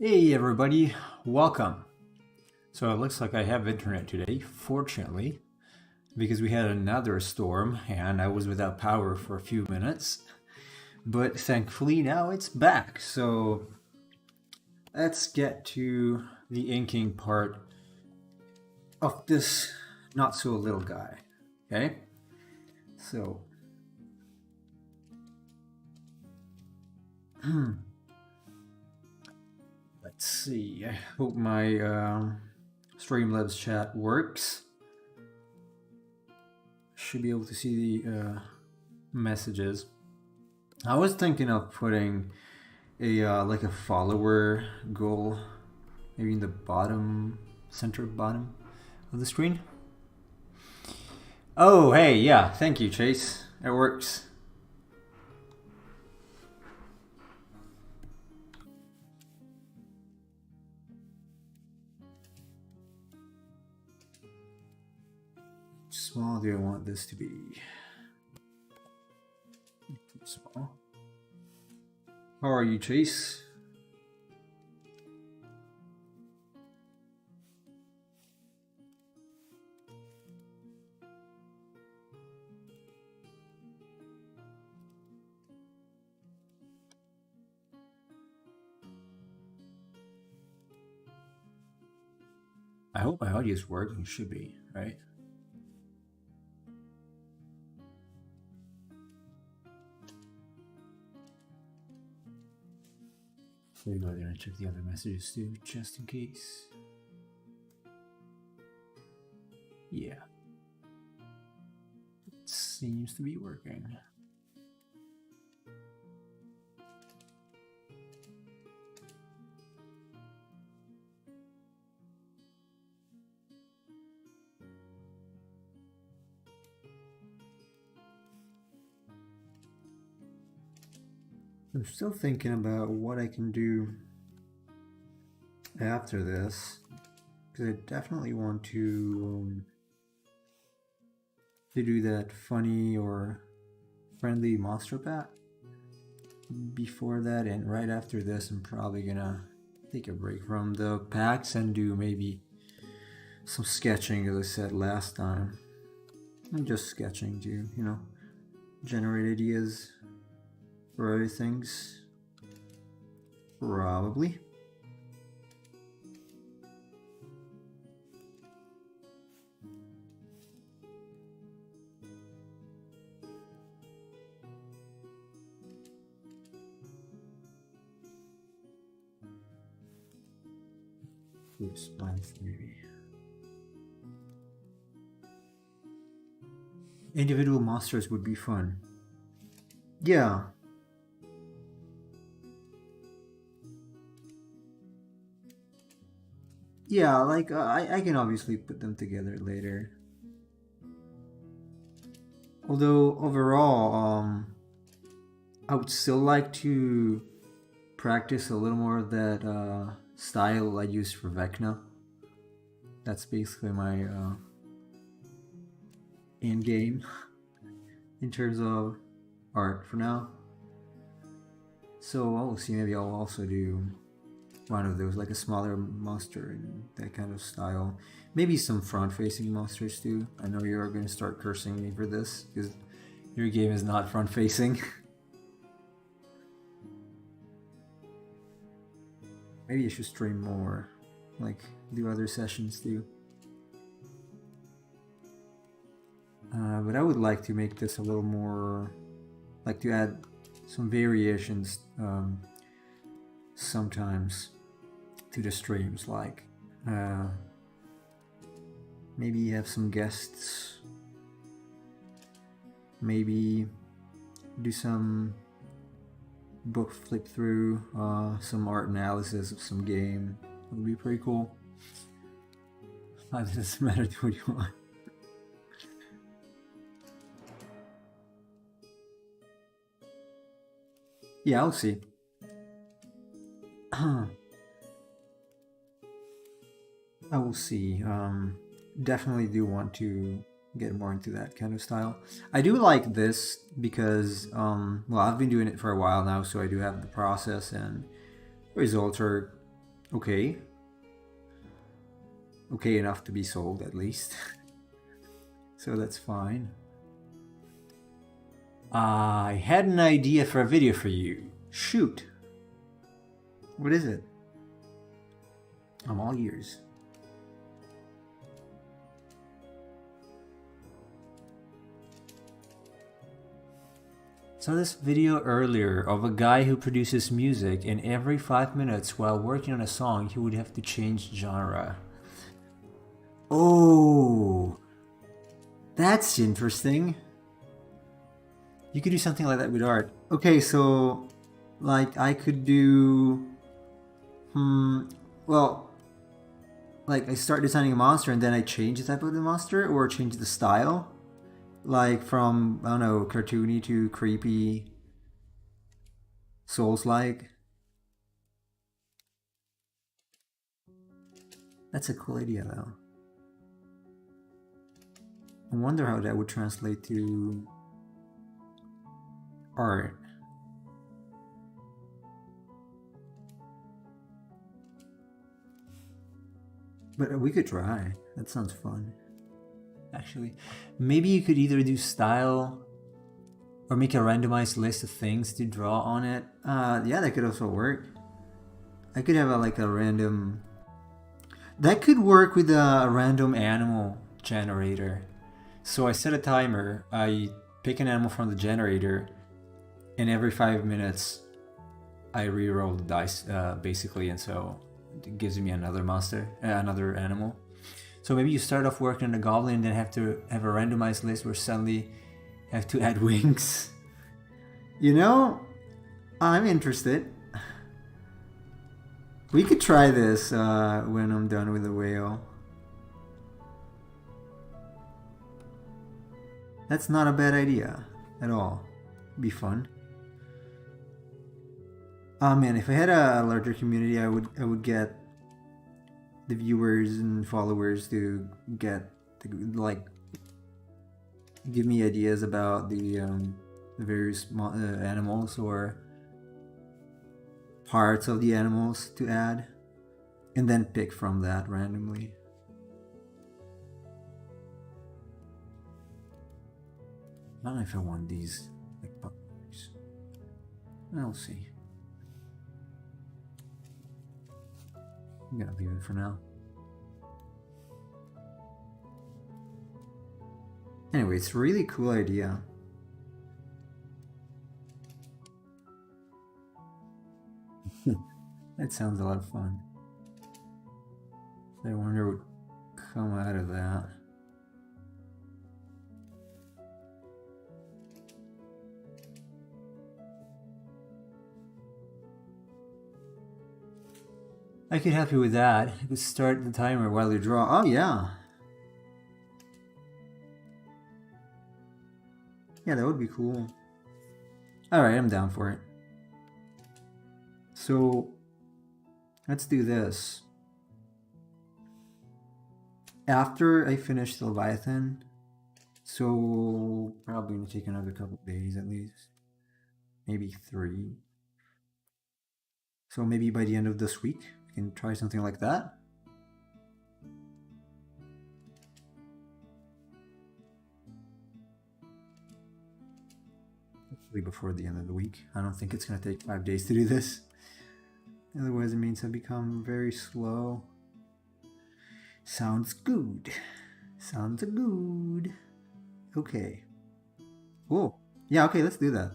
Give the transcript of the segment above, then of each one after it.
Hey everybody, welcome. So it looks like I have internet today, fortunately, because we had another storm and I was without power for a few minutes. But thankfully now it's back. So let's get to the inking part of this not so little guy. Okay? So let's see. I hope my Streamlabs chat works. Should be able to see the messages. I was thinking of putting a like a follower goal, maybe in the center bottom of the screen. Oh, hey, yeah, thank you, Chase. It works. How small do I want this to be? Too small. How are you, Chase? I hope my audio is working. Should be, right? So we go there and check the other messages too, just in case. Yeah. It seems to be working. I'm still thinking about what I can do after this, because I definitely want to do that funny or friendly monster pack before that, and right after this I'm probably gonna take a break from the packs and do maybe some sketching, as I said last time. And just sketching to, generate ideas for other things. Probably. Oops, maybe. Individual monsters would be fun. Yeah. Yeah, like I can obviously put them together later. Although overall, I would still like to practice a little more of that style I used for Vecna. That's basically my end game in terms of art for now. So I'll see, maybe I'll also do one of those, like a smaller monster in that kind of style. Maybe some front-facing monsters too. I know you're going to start cursing me for this, because your game is not front-facing. Maybe you should stream more, like do other sessions too. But I would like to make this a little more, like to add some variations sometimes to the streams, like maybe have some guests, maybe do some book flip through, some art analysis of some game. It would be pretty cool. It doesn't matter what you want. Yeah, I'll see. I will see. Definitely do want to get more into that kind of style. I do like this because, well, I've been doing it for a while now, so I do have the process, and results are Okay. Okay enough to be sold, at least. So that's fine. I had an idea for a video for you. Shoot. What is it? I'm all ears. Saw this video earlier of a guy who produces music, and every 5 minutes while working on a song he would have to change genre. Oh, that's interesting. You could do something like that with art. Okay, so like I could do well, like I start designing a monster and then I change the type of the monster or change the style. Like from, I don't know, cartoony to creepy, Souls-like. That's a cool idea, though. I wonder how that would translate to art. But we could try. That sounds fun. Actually, maybe you could either do style or make a randomized list of things to draw on it. Yeah, that could also work. I could have like a random... That could work with a random animal generator. So I set a timer, I pick an animal from the generator, and every 5 minutes I re-roll the dice, basically, and so it gives me another monster, another animal. So maybe you start off working on a goblin and then have to have a randomized list where suddenly have to add wings. You know, I'm interested. We could try this when I'm done with the whale. That's not a bad idea at all. It'd be fun. Oh man, if I had a larger community, I would get the viewers and followers to like give me ideas about the various animals or parts of the animals to add, and then pick from that randomly. I don't know if I want these like puppets. I'll see. I'm gonna leave it for now. Anyway, it's a really cool idea. That sounds a lot of fun. I wonder what would come out of that. I could help you with that. I could start the timer while you draw. Oh yeah. Yeah, that would be cool. Alright, I'm down for it. So, let's do this. After I finish the Leviathan, so probably gonna take another couple days at least. Maybe 3. So maybe by the end of this week, we can try something like that. Hopefully before the end of the week. I don't think it's gonna take 5 days to do this. Otherwise it means I become very slow. Sounds good. Sounds good. Okay. Oh, yeah, okay, let's do that.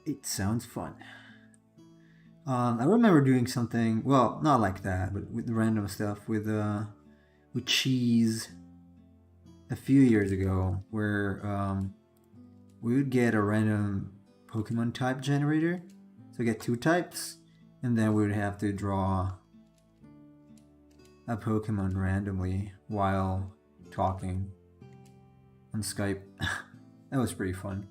It sounds fun. I remember doing something, well, not like that, but with random stuff with cheese a few years ago, where we would get a random Pokemon type generator. So get 2 types, and then we would have to draw a Pokemon randomly while talking on Skype. That was pretty fun.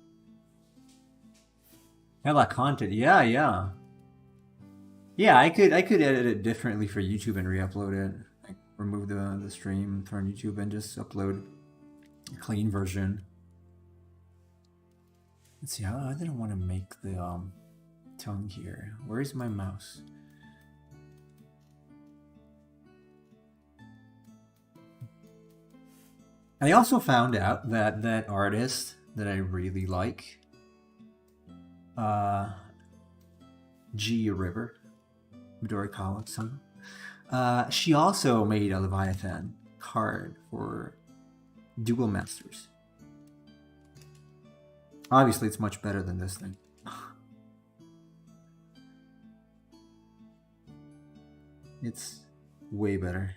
I like content. Yeah. Yeah, I could edit it differently for YouTube and re-upload it. Like remove the stream from YouTube and just upload a clean version. Let's see. I didn't want to make the tongue here. Where is my mouse? I also found out that that artist that I really like, uh, G River, Midorikawa-san, she also made a Leviathan card for Dual Masters. Obviously, it's much better than this thing. It's way better.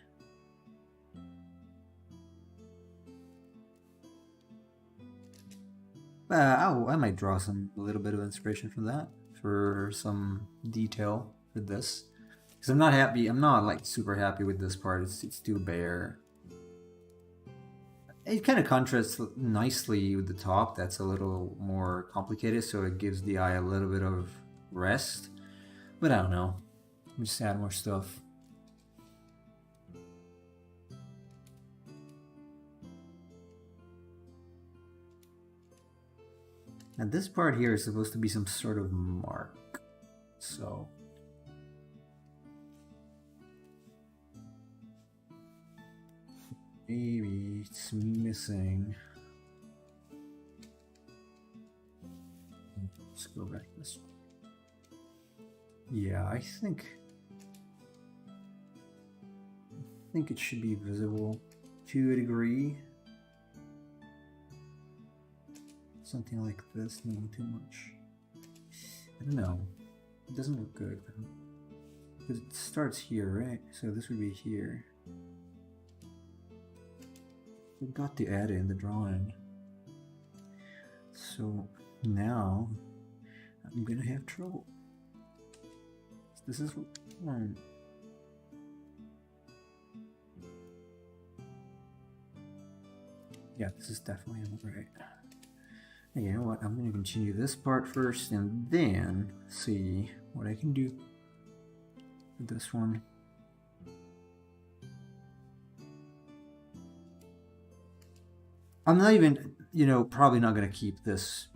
I might draw a little bit of inspiration from that for some detail for this, because I'm not happy. I'm not like super happy with this part. It's too bare. It kind of contrasts nicely with the top. That's a little more complicated, so it gives the eye a little bit of rest. But I don't know. Just add more stuff. And this part here is supposed to be some sort of mark. So maybe it's missing. Let's go back this way. Yeah, I think it should be visible to a degree. Something like this, not too much. I don't know. It doesn't look good. Because it starts here, right? So this would be here. Forgot to add it in the drawing. So now I'm gonna have trouble. This is one. Yeah, this is definitely right. You know what? I'm going to continue this part first and then see what I can do with this one. I'm not even, probably not going to keep this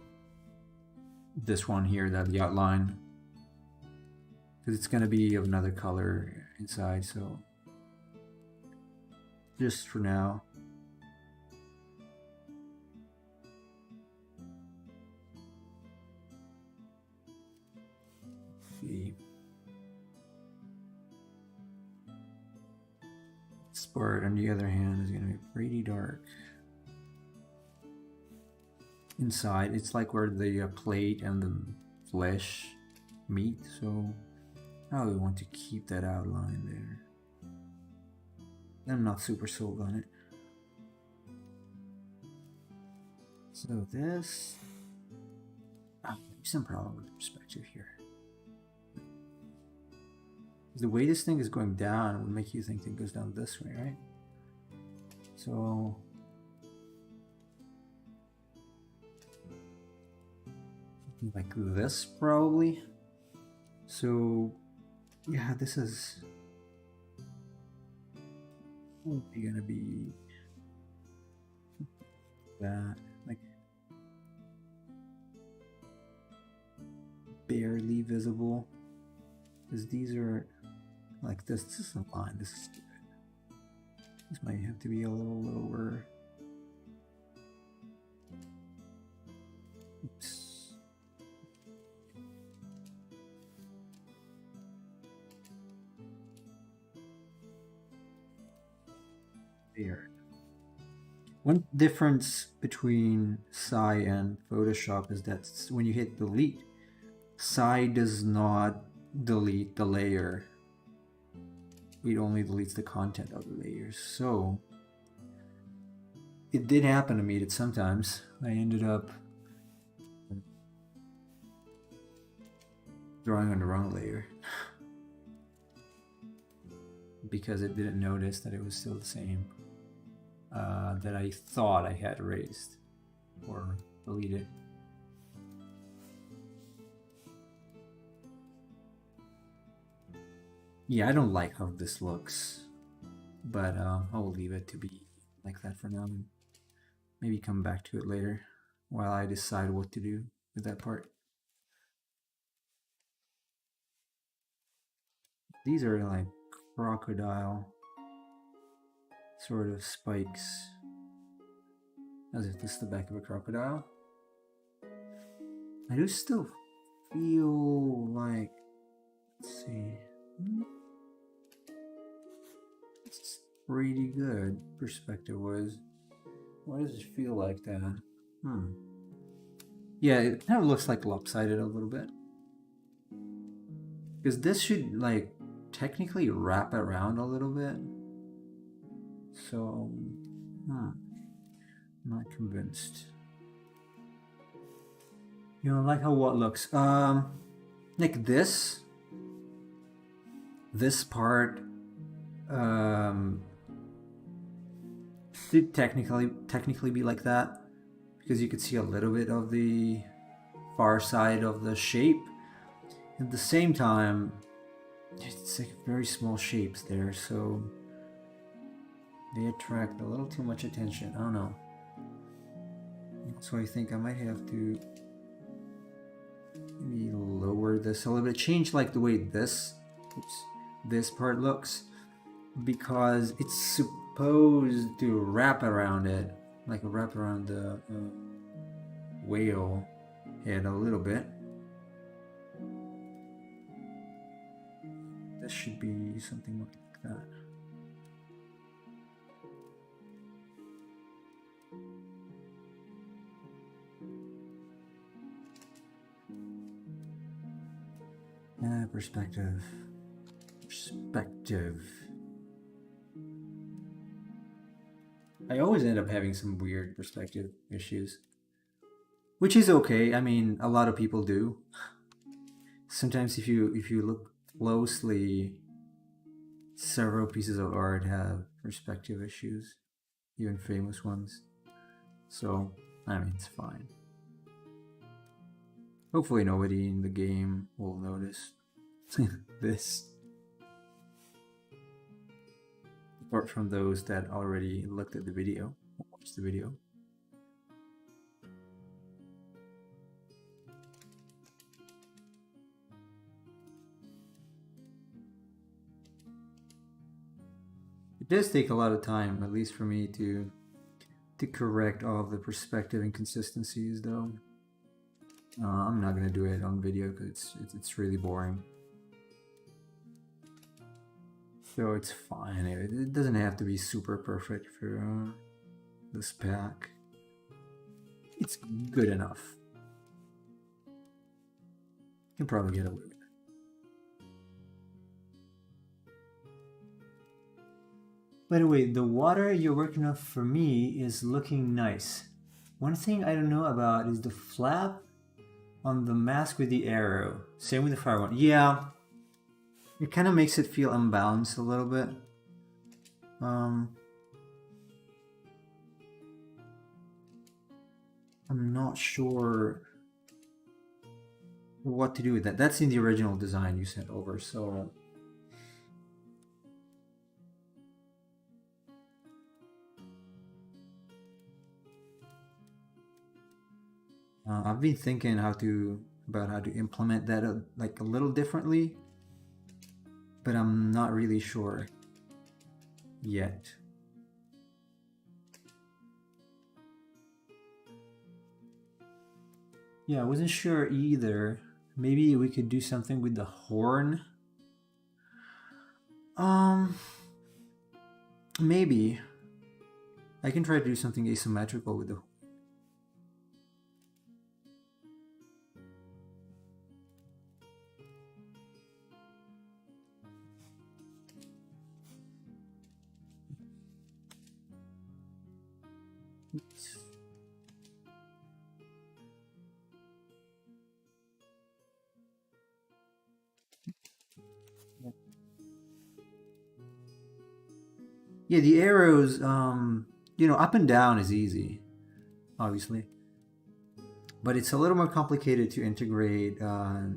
one here, the outline, because it's going to be of another color inside. So just for now. This part, on the other hand, is going to be pretty dark. Inside, it's like where the plate and the flesh meet, so I really want to keep that outline there. I'm not super sold on it. So this, some problem with the perspective here. The way this thing is going down would make you think it goes down this way, right? So like this probably. So yeah, this is gonna be that, like barely visible, because these are like this. This is a line. This is stupid. This might have to be a little lower. Oops. There. One difference between Psi and Photoshop is that when you hit delete, Psi does not delete the layer. It only deletes the content of the layers. So it did happen to me that sometimes I ended up drawing on the wrong layer because it didn't notice that it was still the same that I thought I had erased or deleted. Yeah, I don't like how this looks, but I'll leave it to be like that for now and maybe come back to it later while I decide what to do with that part. these are like crocodile sort of spikes, as if this is the back of a crocodile. I do still feel like, let's see, it's pretty good perspective wise. Why does it feel like that? Yeah, it kind of looks like lopsided a little bit. Because this should like technically wrap around a little bit. So, not convinced. You know, like how what looks like this part should technically be like that, because you could see a little bit of the far side of the shape. At the same time, it's like very small shapes there, so they attract a little too much attention. I don't know. So I think I might have to maybe lower this a little bit, change like the way this part looks, because it's supposed to wrap around it, like wrap around the whale head a little bit. This should be something like that. Perspective. I always end up having some weird perspective issues, which is okay. I mean, a lot of people do. Sometimes if you look closely, several pieces of art have perspective issues, even famous ones. So, I mean, it's fine. Hopefully nobody in the game will notice this. Apart from those that already looked at the video, watched the video. It does take a lot of time, at least for me, to correct all of the perspective inconsistencies, though. I'm not gonna do it on video because it's really boring. So it's fine. It doesn't have to be super perfect for this pack. It's good enough. You can probably get away with it. By the way, the water you're working on for me is looking nice. One thing I don't know about is the flap on the mask with the arrow. Same with the fire one. Yeah. It kind of makes it feel unbalanced a little bit. I'm not sure what to do with that. That's in the original design you sent over, so... I've been thinking about how to implement that like a little differently, but I'm not really sure yet. Yeah, I wasn't sure either. Maybe we could do something with the horn. Maybe. I can try to do something asymmetrical with the... Yeah, the arrows, you know, up and down is easy, obviously. But it's a little more complicated to integrate a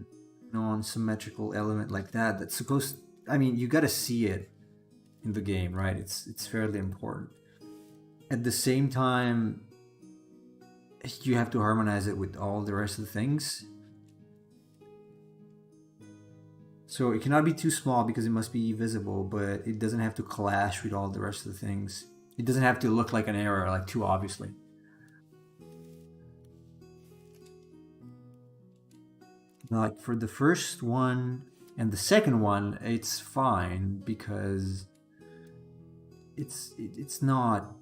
non-symmetrical element like that. That's supposed... I mean, you gotta see it in the game, right? It's fairly important. At the same time, you have to harmonize it with all the rest of the things. So it cannot be too small because it must be visible, but it doesn't have to clash with all the rest of the things. It doesn't have to look like an error, like too obviously. Like for the first one and the second one, it's fine because it's not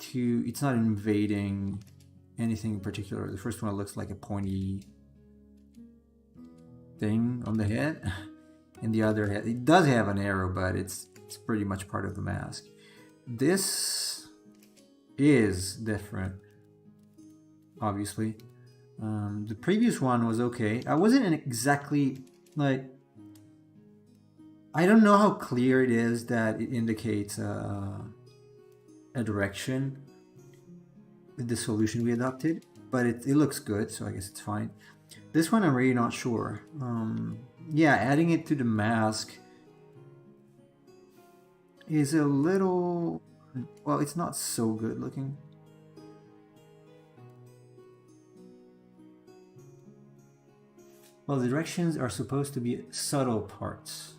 it's not invading anything in particular. The first one looks like a pointy thing on the head, and the other head it does have an arrow, but it's pretty much part of the mask. This is different, obviously. The previous one was okay. I wasn't exactly like, I don't know how clear it is that it indicates a direction with the solution we adopted, but it looks good, so I guess it's fine. This one I'm really not sure. Yeah, adding it to the mask is a little, well, it's not so good looking. Well, the directions are supposed to be subtle parts.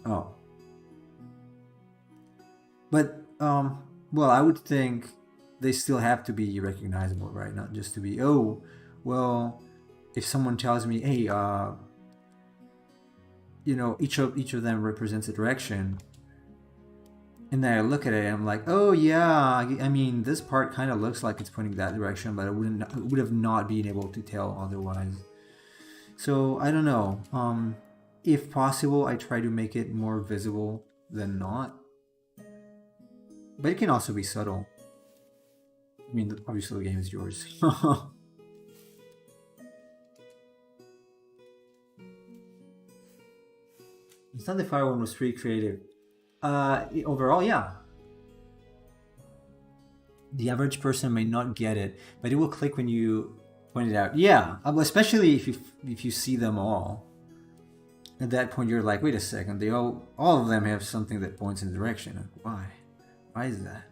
Oh. But, well, I would think they still have to be recognizable, right? Not just to be, oh, well, if someone tells me, hey, you know, each of them represents a direction, and then I look at it and I'm like, oh yeah, I mean, this part kind of looks like it's pointing that direction, but I would have not been able to tell otherwise. So I don't know. If possible, I try to make it more visible than not. But it can also be subtle. I mean, obviously the game is yours. It's not the fire one was pretty creative. Overall, yeah. The average person may not get it, but it will click when you point it out. Yeah, especially if you see them all. At that point, you're like, wait a second. They all of them have something that points in the direction. Why? Why is that?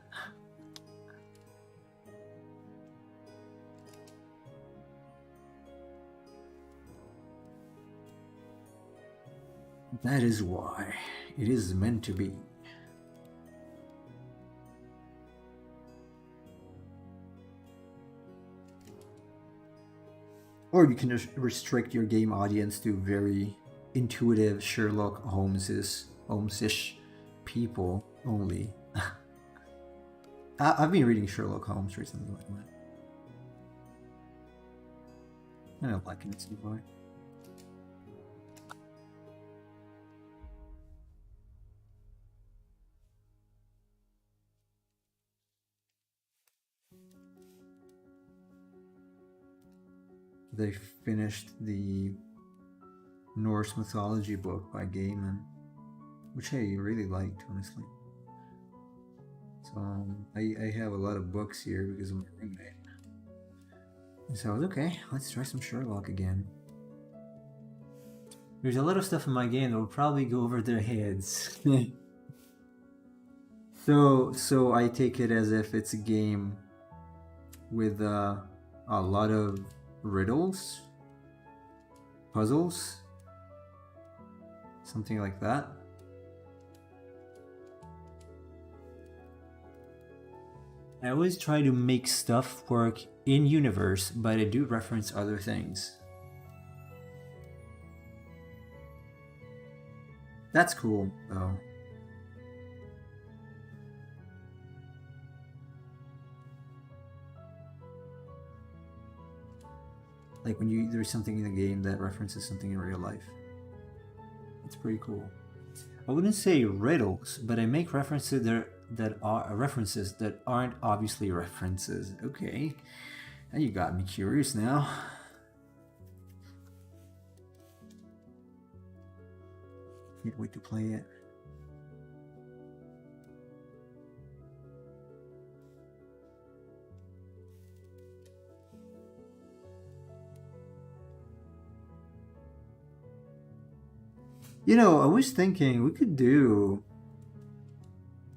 That is why it is meant to be. Or you can just restrict your game audience to very intuitive Sherlock Holmes-ish people only. I've been reading Sherlock Holmes recently, by the way. I don't like it so far. They finished the Norse mythology book by Gaiman, which I really liked, honestly. So I have a lot of books here because of my roommate. And so I was okay, let's try some Sherlock again. There's a lot of stuff in my game that will probably go over their heads. So I take it as if it's a game with a lot of riddles, puzzles, something like that. I always try to make stuff work in universe, but I do reference other things. That's cool, though. Like when there's something in the game that references something in real life. It's pretty cool. I wouldn't say riddles, but I make references that are references that aren't obviously references. Okay, now you got me curious now. Can't wait to play it. You know, I was thinking we could do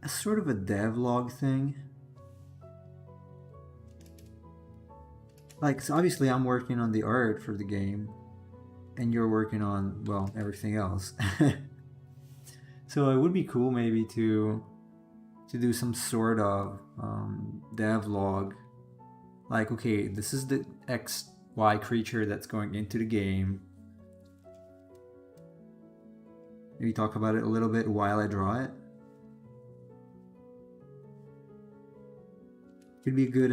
a sort of a devlog thing. Like, so obviously I'm working on the art for the game, and you're working on, well, everything else. So it would be cool maybe to do some sort of devlog. Like, okay, this is the XY creature that's going into the game. Maybe talk about it a little bit while I draw it. Could be a good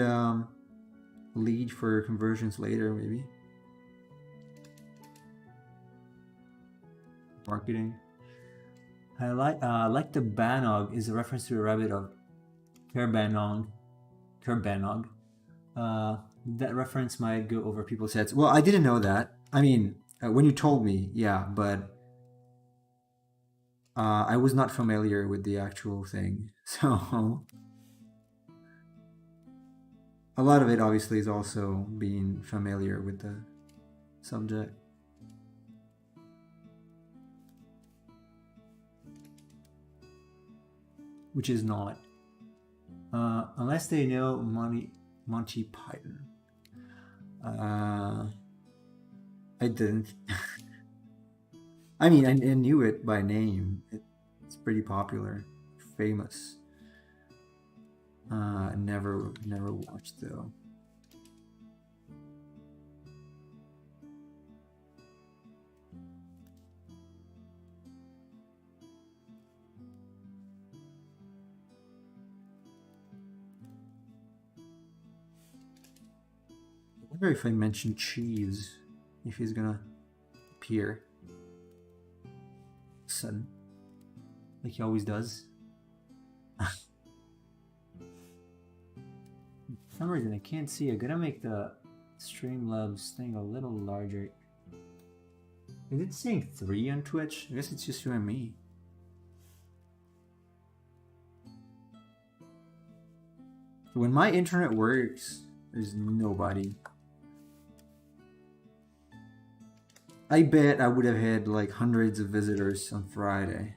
lead for conversions later, maybe. Marketing. I like the Banog is a reference to a rabbit of Kerbanog. That reference might go over people's heads. Well, I didn't know that. I mean, when you told me, yeah, but I was not familiar with the actual thing. So a lot of it obviously is also being familiar with the subject. Which is not. Unless they know Monty Python. I didn't. I mean, I knew it by name. It's pretty popular, famous. Never watched though. I wonder if I mentioned cheese, if he's gonna appear sudden, like he always does. For some reason I can't see. I'm gonna make the Streamlabs thing a little larger. Is it saying 3 on Twitch? I guess it's just you and me. When my internet works, there's nobody. I bet I would have had like hundreds of visitors on Friday.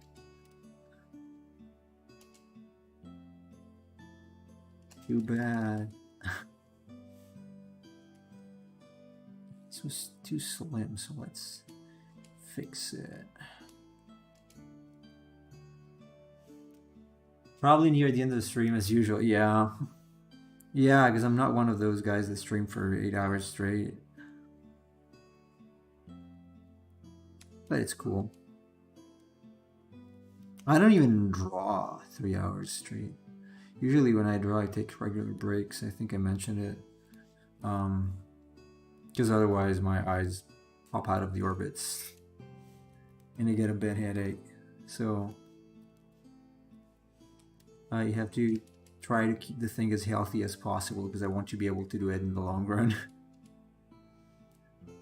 Too bad. This was too slim, so let's fix it. Probably near the end of the stream as usual. Yeah. Yeah, because I'm not one of those guys that stream for 8 hours straight. But it's cool. I don't even draw 3 hours straight. Usually when I draw, I take regular breaks. I think I mentioned it. Because otherwise my eyes pop out of the orbits and I get a bad headache. So I have to try to keep the thing as healthy as possible because I want to be able to do it in the long run.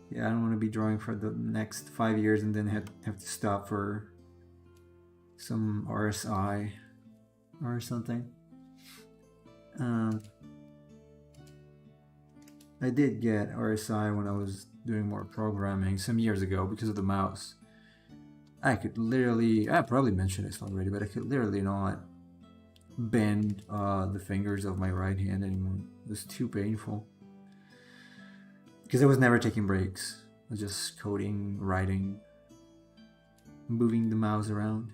Yeah, I don't want to be drawing for the next 5 years and then have to stop for some RSI or something. I did get RSI when I was doing more programming some years ago because of the mouse. I probably mentioned this already, but I could literally not bend the fingers of my right hand anymore. It was too painful. Because I was never taking breaks. I was just coding, writing, moving the mouse around.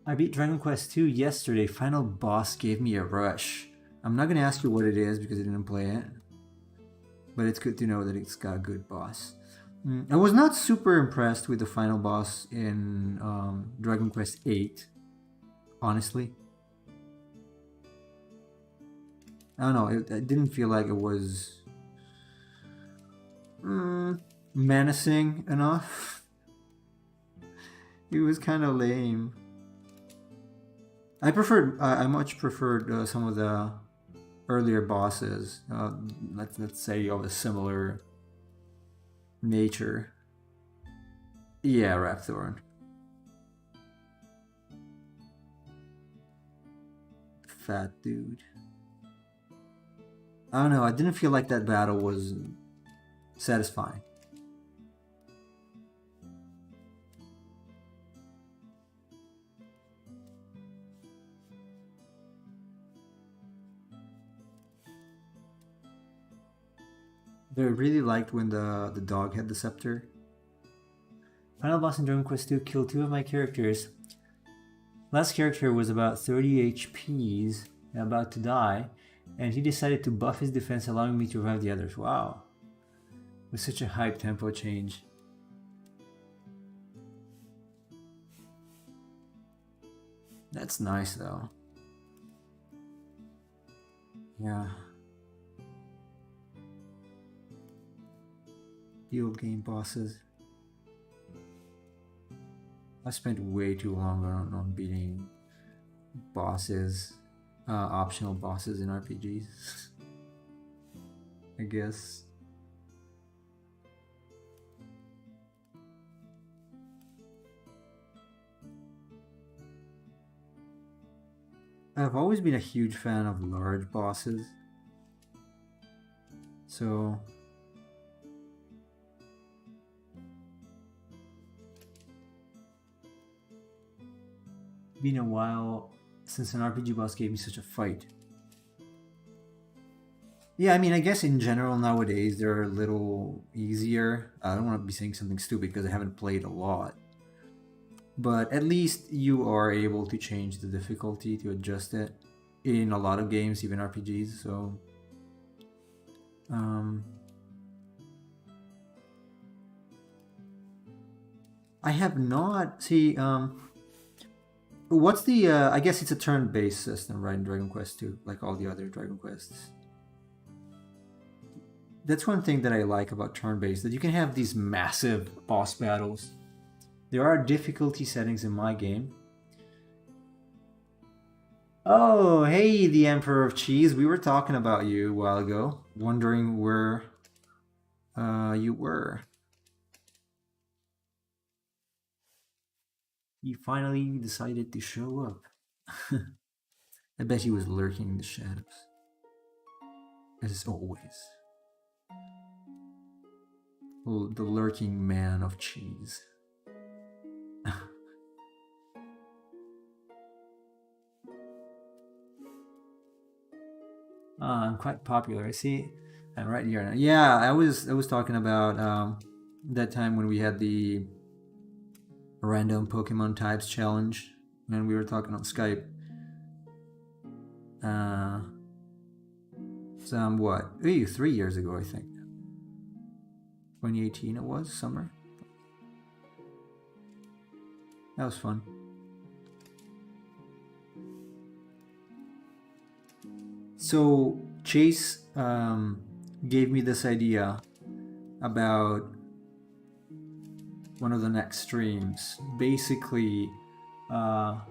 I beat Dragon Quest II yesterday. Final boss gave me a rush. I'm not going to ask you what it is because I didn't play it. But it's good to know that it's got a good boss. I was not super impressed with the final boss in Dragon Quest VIII, honestly. I don't know, it didn't feel like it was menacing enough. It was kind of lame. I much preferred some of the earlier bosses. Let's say of a similar nature. Yeah, Rapthorn. Fat dude. I don't know, I didn't feel like that battle was satisfying. I really liked when the dog had the scepter. Final boss in Dragon Quest II killed 2 of my characters. Last character was about 30 HPs, about to die, and he decided to buff his defense, allowing me to revive the others. Wow. It was such a hype tempo change. That's nice though. Yeah. Field game bosses. I spent way too long on beating bosses, optional bosses in RPGs. I guess. I've always been a huge fan of large bosses. So been a while since an RPG boss gave me such a fight. Yeah, I mean, I guess in general nowadays they're a little easier. I don't want to be saying something stupid because I haven't played a lot. But at least you are able to change the difficulty to adjust it in a lot of games, even RPGs. So, I have not. See, what's the? I guess it's a turn-based system, right? In Dragon Quest 2, like all the other Dragon Quests. That's one thing that I like about turn-based, that you can have these massive boss battles. There are difficulty settings in my game. Oh, hey, the Emperor of Cheese. We were talking about you a while ago, wondering where you were. You finally decided to show up. I bet he was lurking in the shadows. As always. The lurking man of cheese. I'm quite popular. I see. I'm right here now. Yeah, I was talking about that time when we had the random Pokemon types challenge, and we were talking on Skype. Some what? 3 years ago, I think. 2018 it was, summer. That was fun. So Chase gave me this idea about one of the next streams. Basically, Nemo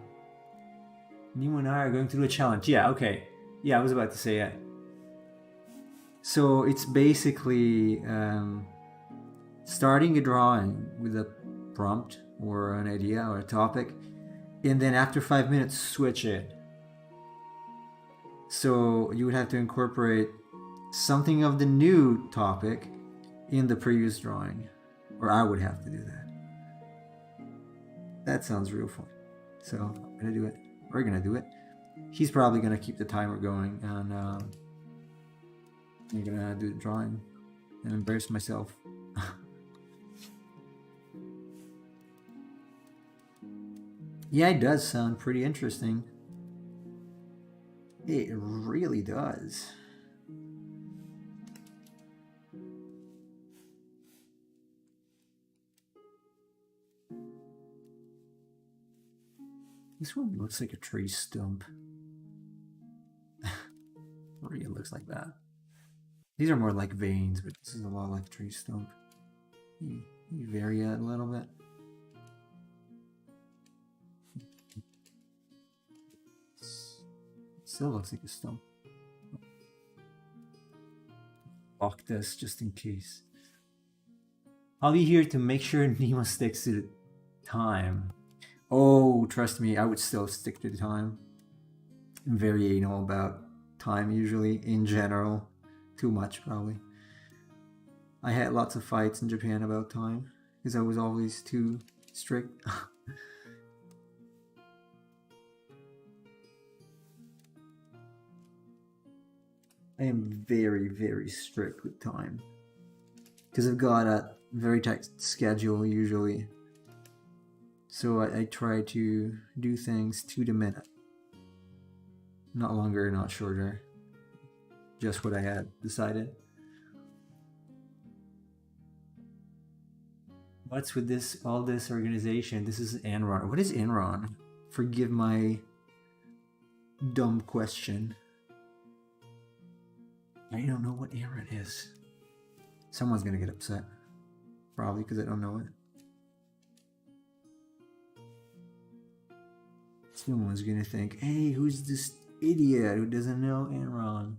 and I are going to do a challenge. Yeah, okay. Yeah, I was about to say it. So it's basically starting a drawing with a prompt or an idea or a topic, and then after 5 minutes, switch it. So you would have to incorporate something of the new topic in the previous drawing, or I would have to do that. That sounds real fun. So I'm gonna do it. We're gonna do it. He's probably gonna keep the timer going, and I'm gonna do the drawing and embarrass myself. Yeah, it does sound pretty interesting. It really does. This one looks like a tree stump. Really, it looks like that. These are more like veins, but this is a lot like tree stump. You vary it a little bit. Still looks like a stump. Lock this just in case. I'll be here to make sure Nemo sticks to the time. Oh, trust me, I would still stick to the time. I'm very anal about time usually, in general. Too much, probably. I had lots of fights in Japan about time, because I was always too strict. I am very, very strict with time. because I've got a very tight schedule usually. So I try to do things to the minute. Not longer, not shorter. Just what I had decided. What's with this, all this organization? This is Enron. What is Enron? Forgive my dumb question. I don't know what Enron is. Someone's gonna get upset. Probably because I don't know it. Someone's gonna think, hey, who's this idiot who doesn't know Enron?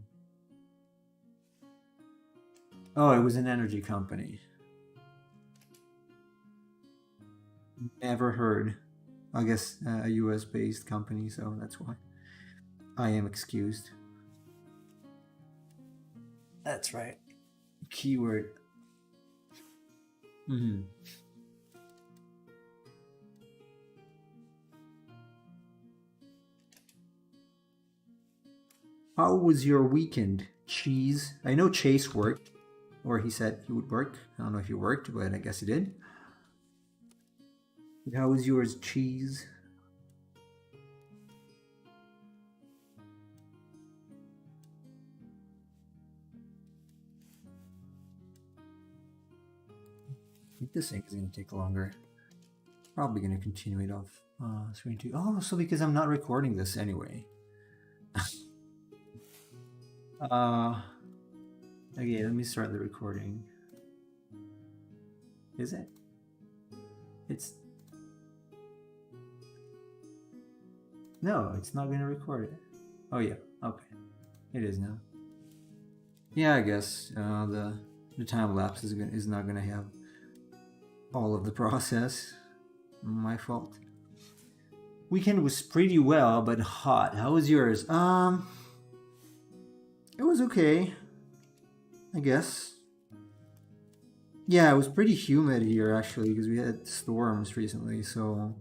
Oh, it was an energy company. Never heard. I guess a US based company, so that's why. I am excused. That's right. Keyword. How was your weekend, Cheese? I know Chase worked, or he said he would work. I don't know if he worked, but I guess he did. How was yours, Cheese? I think this thing is going to take longer. Probably going to continue it off screen 2. Oh, so because I'm not recording this anyway. Okay, let me start the recording. Is it? It's... No, it's not going to record it. Oh yeah, okay. It is now. Yeah, I guess the time lapse is not going to have all of the process. My fault. Weekend was pretty well, but hot. How was yours? It was okay, I guess. Yeah, it was pretty humid here actually because we had storms recently, so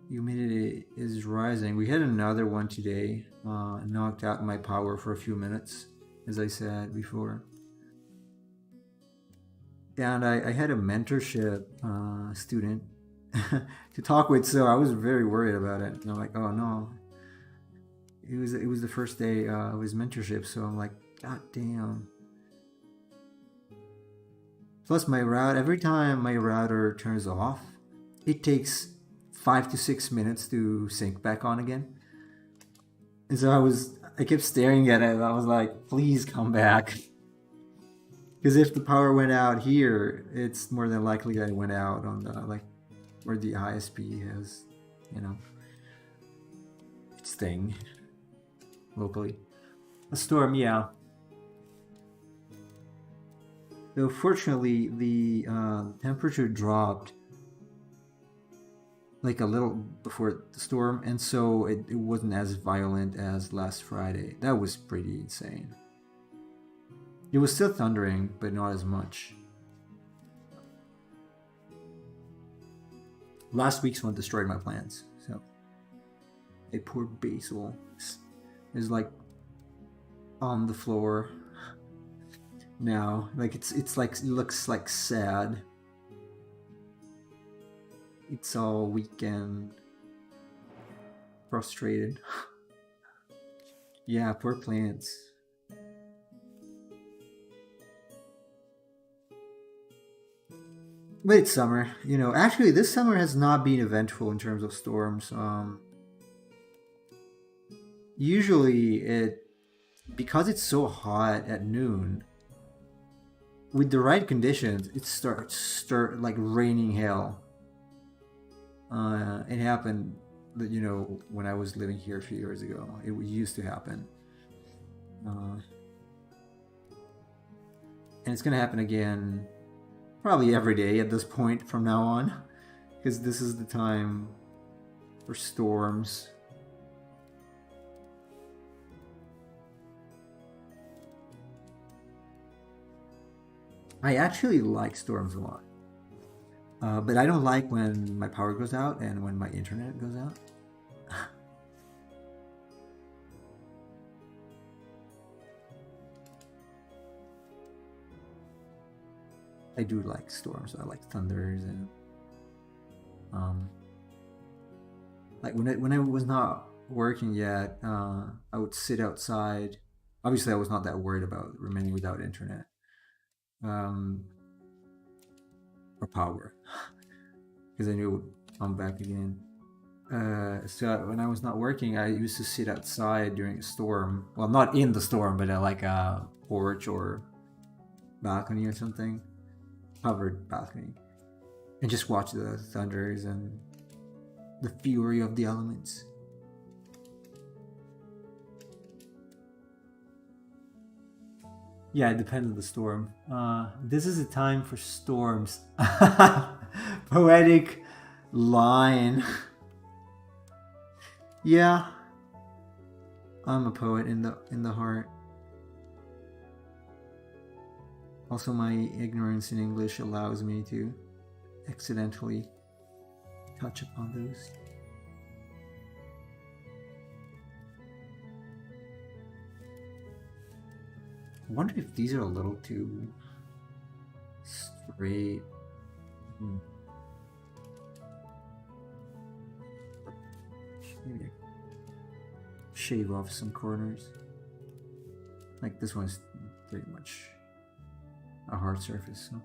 humidity is rising. We had another one today. Knocked out my power for a few minutes, as I said before. And I had a mentorship student to talk with, so I was very worried about it. And I'm like, oh no. It was the first day of his mentorship, so I'm like, god damn. Plus my route, every time my router turns off, it takes 5 to 6 minutes to sync back on again. And so I kept staring at it. I was like, please come back. Because if the power went out here, it's more than likely that it went out on the, like, where the ISP has, you know, its thing locally. A storm, yeah. Though fortunately, the temperature dropped like a little before the storm, and so it wasn't as violent as last Friday. That was pretty insane. It was still thundering, but not as much. Last week's one destroyed my plants, so a poor basil is like on the floor now. Like it's like, it looks like sad. It's all weak and frustrated. Yeah, poor plants. But it's summer, you know. Actually, this summer has not been eventful in terms of storms. Usually, because it's so hot at noon, with the right conditions, it starts like raining hell. It happened, you know, when I was living here a few years ago. It used to happen, and it's gonna happen again. Probably every day at this point from now on, because this is the time for storms. I actually like storms a lot, but I don't like when my power goes out and when my internet goes out. I do like storms. I like thunders and like when I was not working yet, I would sit outside. Obviously, I was not that worried about remaining without internet um, or power because I knew it would come back again. So when I was not working, I used to sit outside during a storm. Well, not in the storm, but at like a porch or balcony or something, covered balcony, and just watch the thunders and the fury of the elements. Yeah, it depends on the storm. This is a time for storms. Poetic line. Yeah, I'm a poet in the heart. Also, my ignorance in English allows me to accidentally touch upon those. I wonder if these are a little too straight. Maybe shave off some corners. Like this one's pretty much a hard surface, so.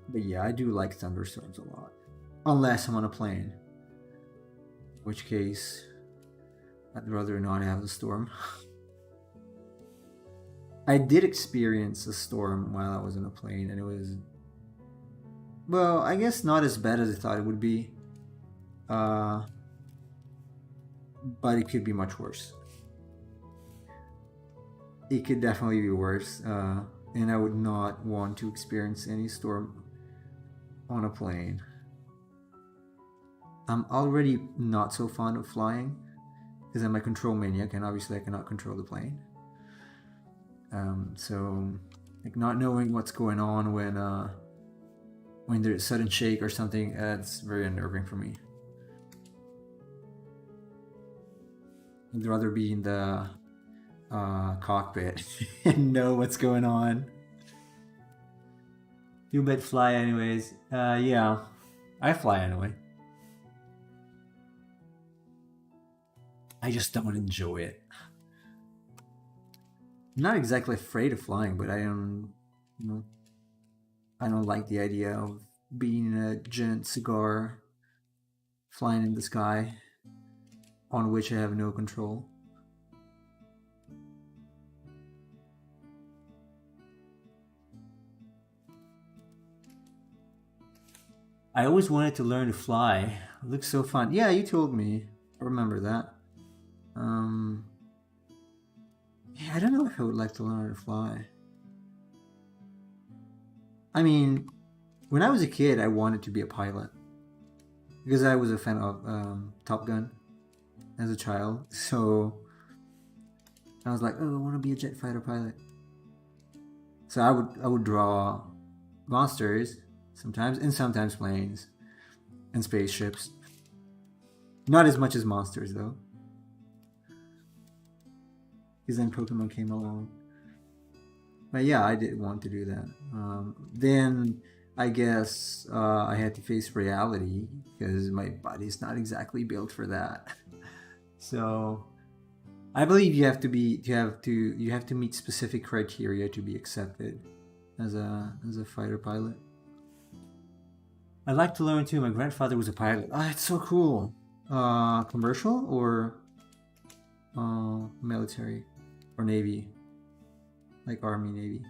But yeah, I do like thunderstorms a lot. Unless I'm on a plane. In which case, I'd rather not have the storm. I did experience a storm while I was on a plane, and it was, well, I guess not as bad as I thought it would be. But it could be much worse. It could definitely be worse, and I would not want to experience any storm on a plane. I'm already not so fond of flying because I'm a control maniac, and obviously I cannot control the plane. So, like, not knowing what's going on when there's a sudden shake or something, that's very unnerving for me. I'd rather be in the cockpit and know what's going on. You bet fly anyways. Yeah, I fly anyway. I just don't enjoy it. I'm not exactly afraid of flying, but I don't, I don't like the idea of being in a giant cigar flying in the sky on which I have no control. I always wanted to learn to fly. It looks so fun. Yeah, you told me. I remember that. Yeah, I don't know if I would like to learn how to fly. I mean, when I was a kid, I wanted to be a pilot because I was a fan of Top Gun as a child. So I was like, oh, I want to be a jet fighter pilot. So I would draw monsters sometimes, and sometimes planes and spaceships. Not as much as monsters though, because then Pokemon came along. But yeah, I did want to do that. Then I guess I had to face reality because my body's not exactly built for that. So I believe you have to meet specific criteria to be accepted as a fighter pilot. I'd like to learn too. My grandfather was a pilot. Ah, it's so cool. Commercial or military or Navy, like Army, Navy.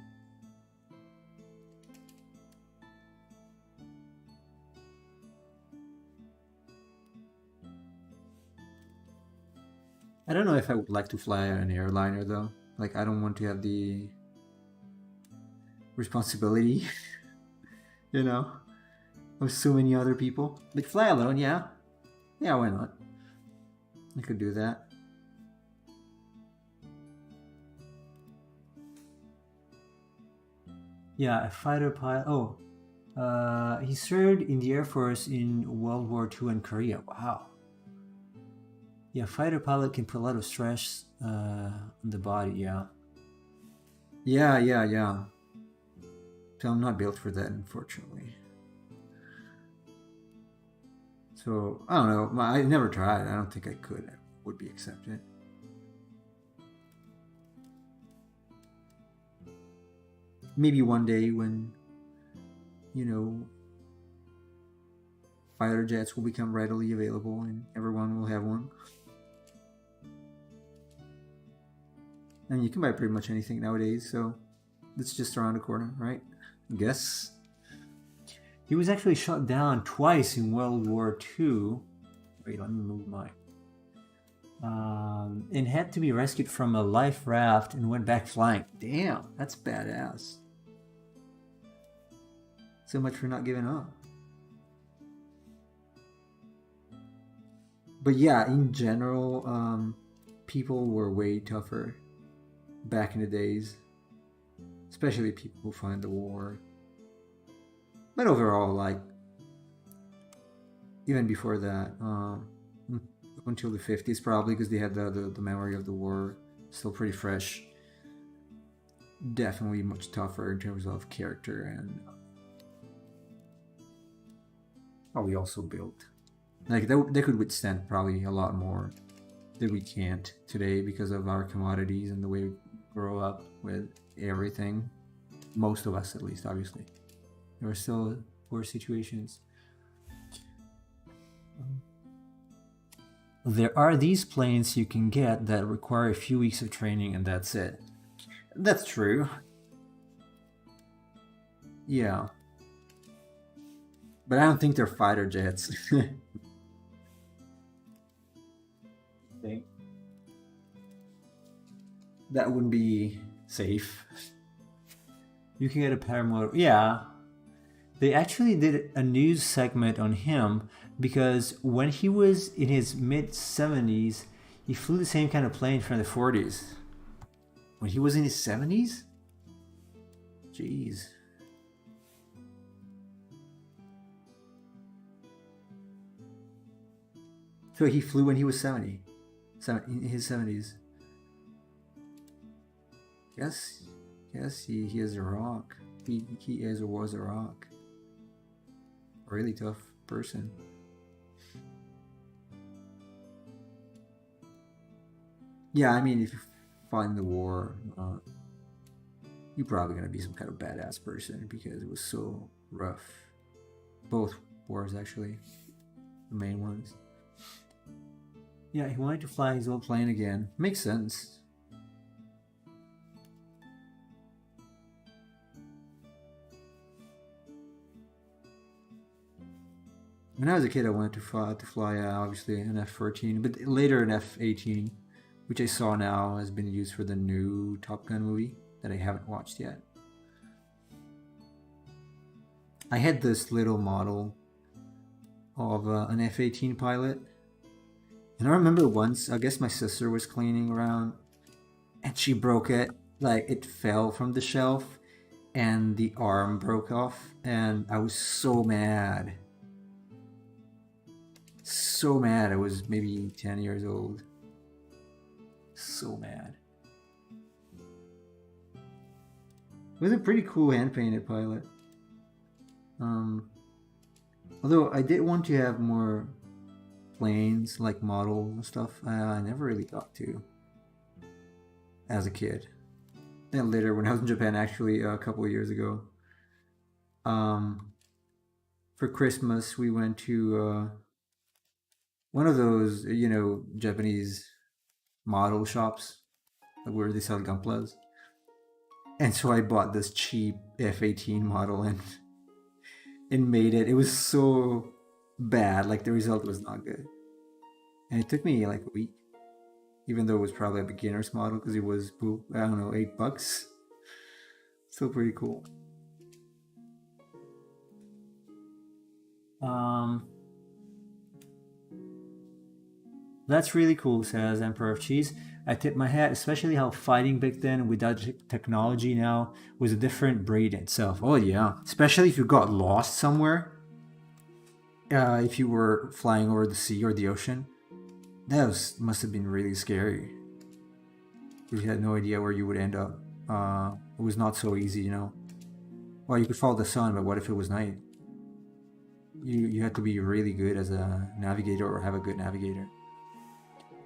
I don't know if I would like to fly on an airliner though. Like, I don't want to have the responsibility, of so many other people. Like, fly alone, yeah. Yeah, why not? I could do that. Yeah, a fighter pilot. Oh, he served in the Air Force in World War II and Korea. Wow. Yeah, fighter pilot can put a lot of stress on the body, yeah. Yeah. So I'm not built for that, unfortunately. So, I don't know. I never tried. I don't think I could. I would be accepted. Maybe one day when, you know, fighter jets will become readily available and everyone will have one. And you can buy pretty much anything nowadays, so it's just around the corner, right? I guess. He was actually shot down twice in World War II. Wait, let me move mine. And had to be rescued from a life raft and went back flying. Damn, that's badass. So much for not giving up. But yeah, in general, people were way tougher back in the days, especially people who fought in the war. But overall, like, even before that, up until the 50s probably, because they had the memory of the war still pretty fresh. Definitely much tougher in terms of character and probably also built. Like, they could withstand probably a lot more that we can't today because of our commodities and the way we grow up with everything. Most of us, at least, obviously. There are still worse situations. There are these planes you can get that require a few weeks of training and that's it. That's true. Yeah. But I don't think they're fighter jets. That wouldn't be safe. You can get a paramotor. Yeah. They actually did a news segment on him because when he was in his mid-70s, he flew the same kind of plane from the 40s. When he was in his 70s? Jeez. So he flew when he was 70. In his 70s. Yes, he is a rock. He is or was a rock. A really tough person. Yeah, I mean, if you fought in the war, you're probably gonna be some kind of badass person because it was so rough. Both wars, actually, the main ones. Yeah, he wanted to fly his old plane again. Makes sense. When I was a kid, I wanted to fly obviously an F-14, but later an F-18, which I saw now has been used for the new Top Gun movie that I haven't watched yet. I had this little model of an F-18 pilot, and I remember once, I guess my sister was cleaning around, and she broke it. Like, it fell from the shelf, and the arm broke off, and I was so mad. So mad. I was maybe 10 years old. So mad. It was a pretty cool hand-painted pilot. Although I did want to have more planes, like model and stuff. I never really got to as a kid. Then later, when I was in Japan, actually a couple of years ago, for Christmas we went to one of those, Japanese model shops where they sell gunplas. And so I bought this cheap F-18 model and made it. It was so bad. Like, the result was not good. And it took me like a week, even though it was probably a beginner's model because it was, I don't know, $8. Still pretty cool. That's really cool, says Emperor of Cheese. I tip my hat, especially how fighting back then without technology now was a different breed itself. Oh yeah, especially if you got lost somewhere. If you were flying over the sea or the ocean, Must have been really scary. You had no idea where you would end up. It was not so easy, you know. Well, you could follow the sun, but what if it was night? You had to be really good as a navigator or have a good navigator.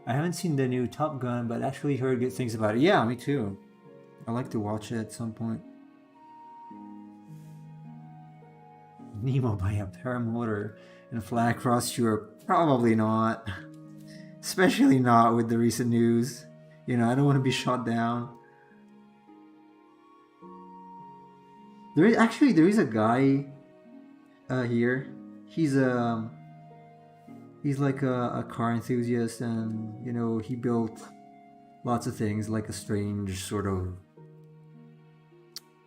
I haven't seen the new Top Gun, but actually heard good things about it. Yeah, me too. I'd like to watch it at some point. Nemo by a paramotor and fly across Europe? Probably not. Especially not with the recent news. You know, I don't want to be shot down. There is a guy here. He's like a car enthusiast, and you know he built lots of things, like a strange sort of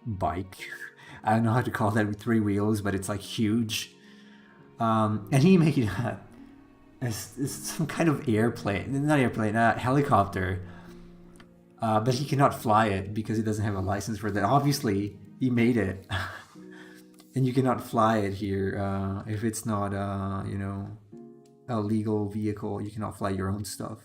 bike. I don't know how to call that with 3 wheels, but it's like huge. And he made some kind of airplane, not airplane, helicopter. But he cannot fly it because he doesn't have a license for that. Obviously, he made it, and you cannot fly it here if it's not, you know, a legal vehicle. You cannot fly your own stuff.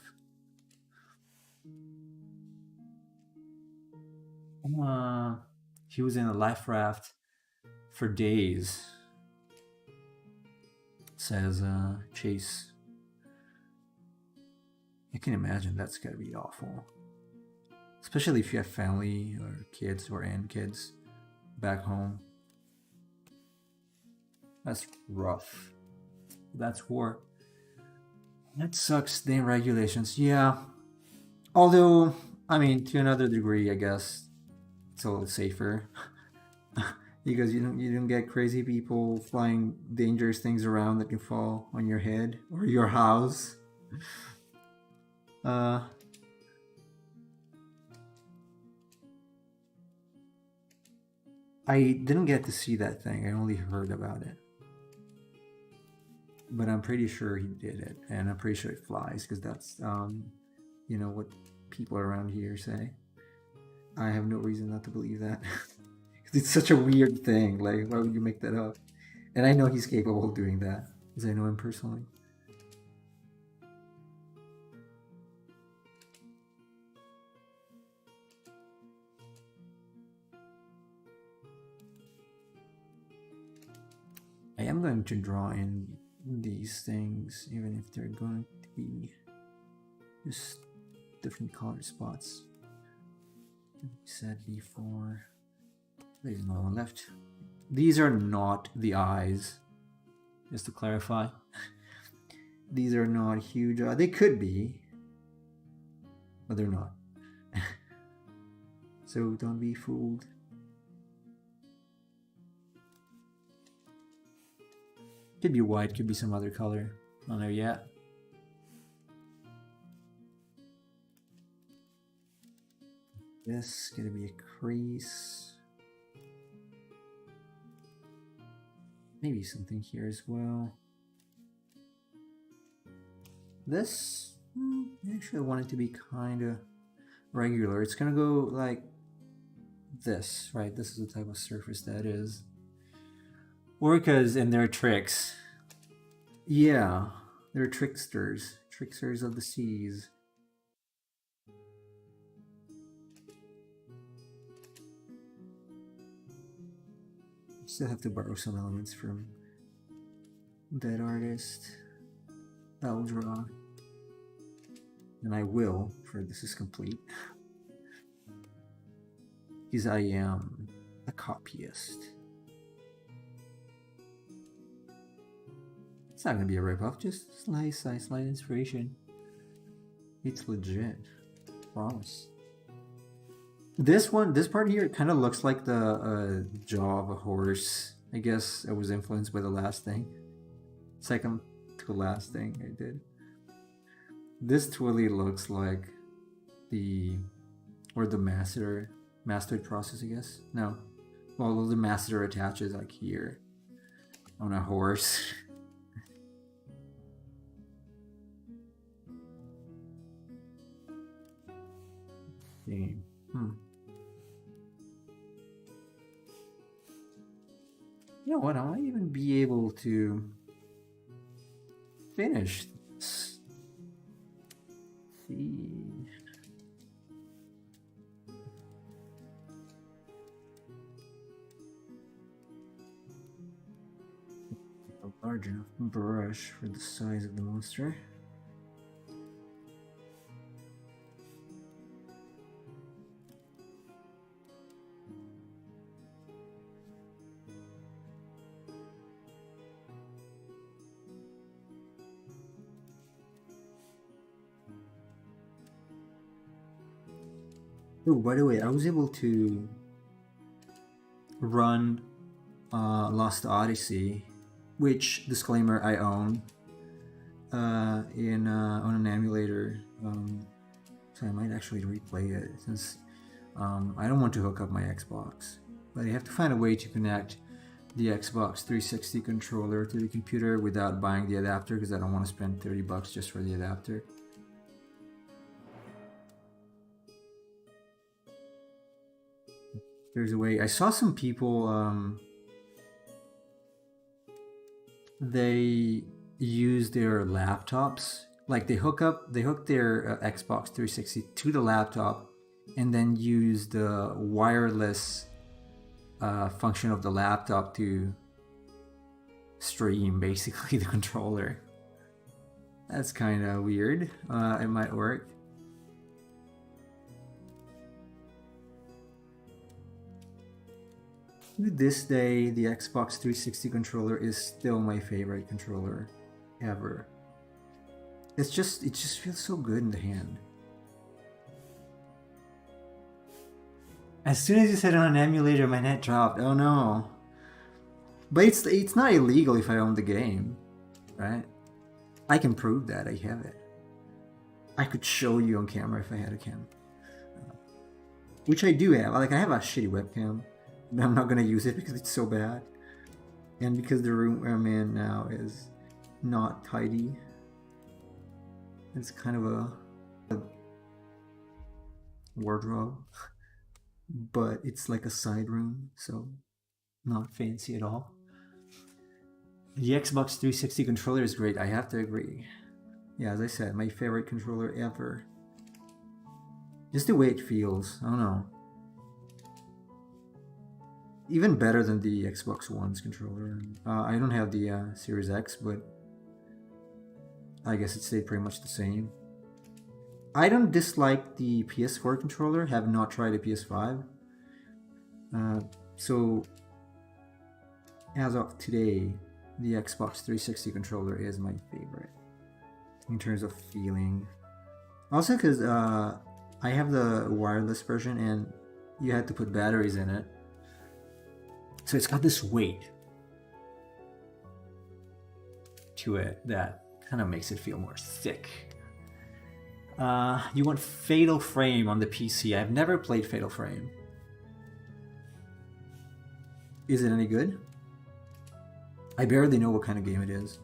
He was in a life raft for days. Says Chase. I can imagine that's gotta be awful. Especially if you have family or kids and kids back home. That's rough. That's war. That sucks. Damn regulations. Yeah. Although, I mean, to another degree, I guess it's a little safer. Because you don't get crazy people flying dangerous things around that can fall on your head or your house. I didn't get to see that thing. I only heard about it. But I'm pretty sure he did it, and I'm pretty sure it flies because that's you know what people around here say. I have no reason not to believe that. It's such a weird thing. Like, why would you make that up? And I know he's capable of doing that because I know him personally. I am going to draw in these things, even if they're going to be just different color spots. Like I said before, there's no one left. These are not the eyes, just to clarify. These are not huge. They could be, but they're not. So don't be fooled. Could be white, could be some other color. Not there yet. This is gonna be a crease. Maybe something here as well. This, actually I want it to be kind of regular. It's gonna go like this, right? This is the type of surface that is. Orcas and their tricks. Yeah, they're tricksters. Tricksters of the seas. Still have to borrow some elements from that artist. I'll draw. And I will, for this is complete. Because I am a copyist. It's not gonna be a rip-off, just slight inspiration. It's legit. Promise. This part here, it kind of looks like the jaw of a horse. I guess it was influenced by the last thing. Second to last thing I did. This totally looks like the mastered process, I guess. No. Well, the master attaches like here on a horse. Damn. You know what? I might even be able to finish this. large enough brush for the size of the monster. Oh, by the way, I was able to run Lost Odyssey, which, disclaimer, I own on an emulator. So I might actually replay it since I don't want to hook up my Xbox, but I have to find a way to connect the Xbox 360 controller to the computer without buying the adapter, because I don't want to spend $30 just for the adapter. There's a way. I saw some people, they use their laptops, like they hook their Xbox 360 to the laptop and then use the wireless function of the laptop to stream basically the controller. That's kind of weird. It might work. To this day, the Xbox 360 controller is still my favorite controller ever. It just feels so good in the hand. As soon as you said on an emulator, my net dropped. Oh no. But it's not illegal if I own the game, right? I can prove that I have it. I could show you on camera if I had a cam. Which I do have. Like, I have a shitty webcam. But I'm not gonna use it because it's so bad. And because the room I'm in now is not tidy. It's kind of a wardrobe. But it's like a side room, so not fancy at all. The Xbox 360 controller is great, I have to agree. Yeah, as I said, my favorite controller ever. Just the way it feels, I don't know. Even better than the Xbox One's controller. I don't have the Series X, but I guess it stayed pretty much the same. I don't dislike the PS4 controller, have not tried a PS5. So, as of today, the Xbox 360 controller is my favorite in terms of feeling. Also because I have the wireless version and you had to put batteries in it. So it's got this weight to it that kind of makes it feel more thick. You want Fatal Frame on the PC. I've never played Fatal Frame. Is it any good? I barely know what kind of game it is.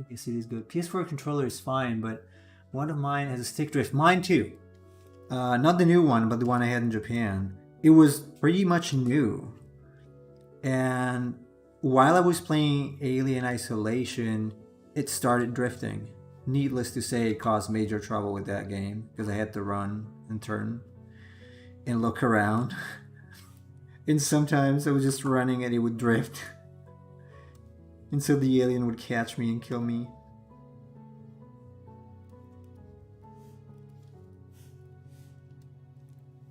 Yes, it is good. PS4 controller is fine, but one of mine has a stick drift. Mine too. Not the new one, but the one I had in Japan. It was pretty much new. And while I was playing Alien Isolation, it started drifting. Needless to say, it caused major trouble with that game because I had to run and turn and look around. And sometimes I was just running and it would drift. And so the alien would catch me and kill me.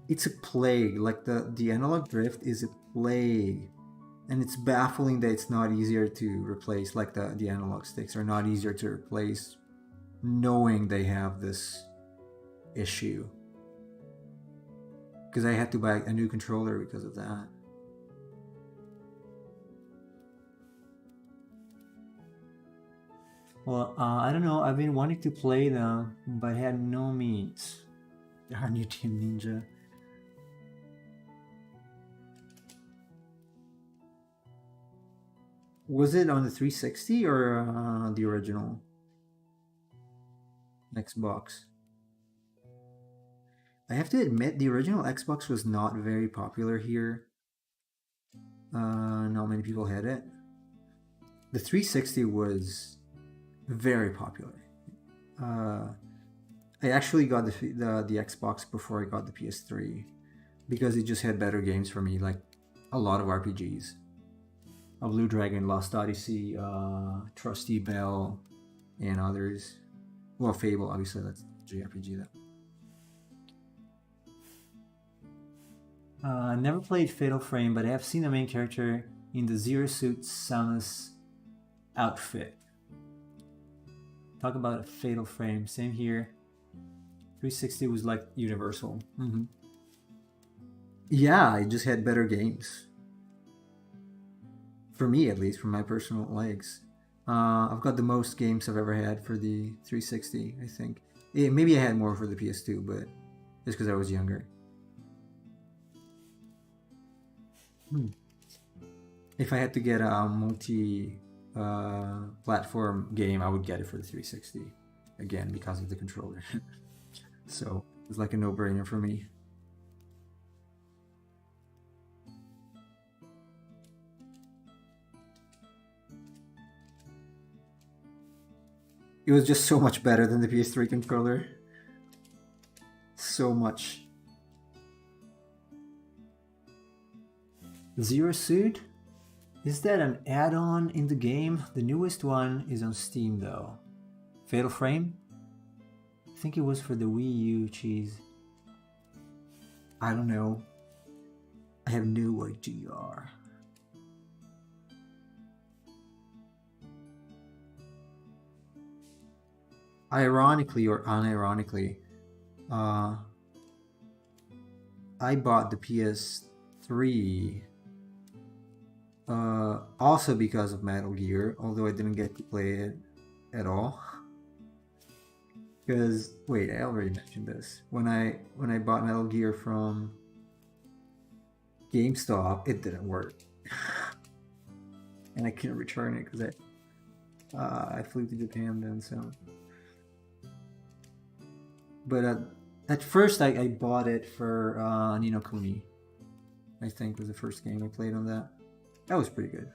It's a plague. Like the analog drift is a plague. And it's baffling that it's not easier to replace, like the analog sticks are not easier to replace, knowing they have this issue. Because I had to buy a new controller because of that. Well, I don't know. I've been wanting to play them, but had no means. Darn you, Team Ninja. Was it on the 360 or the original Xbox? I have to admit, the original Xbox was not very popular here. Not many people had it. The 360 was very popular. I actually got the Xbox before I got the PS3 because it just had better games for me, like a lot of RPGs. A Blue Dragon, Lost Odyssey, Trusty Bell, and others. Well, Fable, obviously, that's JRPG. Never played Fatal Frame, but I have seen the main character in the Zero Suit Samus outfit. Talk about a Fatal Frame. Same here. 360 was like universal. Yeah, I just had better games. For me, at least, for my personal likes. I've got the most games I've ever had for the 360, I think. Maybe I had more for the PS2, but just because I was younger. If I had to get a multi-platform game, I would get it for the 360. Again, because of the controller. So it was like a no-brainer for me. It was just so much better than the PS3 controller. So much. Zero Suit? Is that an add-on in the game? The newest one is on Steam though. Fatal Frame? I think it was for the Wii U, cheese. I don't know. I have no idea. Ironically or unironically, I bought the PS3 also because of Metal Gear, although I didn't get to play it at all. Because wait, I already mentioned this. When I bought Metal Gear from GameStop, it didn't work, and I couldn't return it because I flew to Japan then. So, but at first I bought it for Ni no Kuni. I think was the first game I played on that. That was pretty good.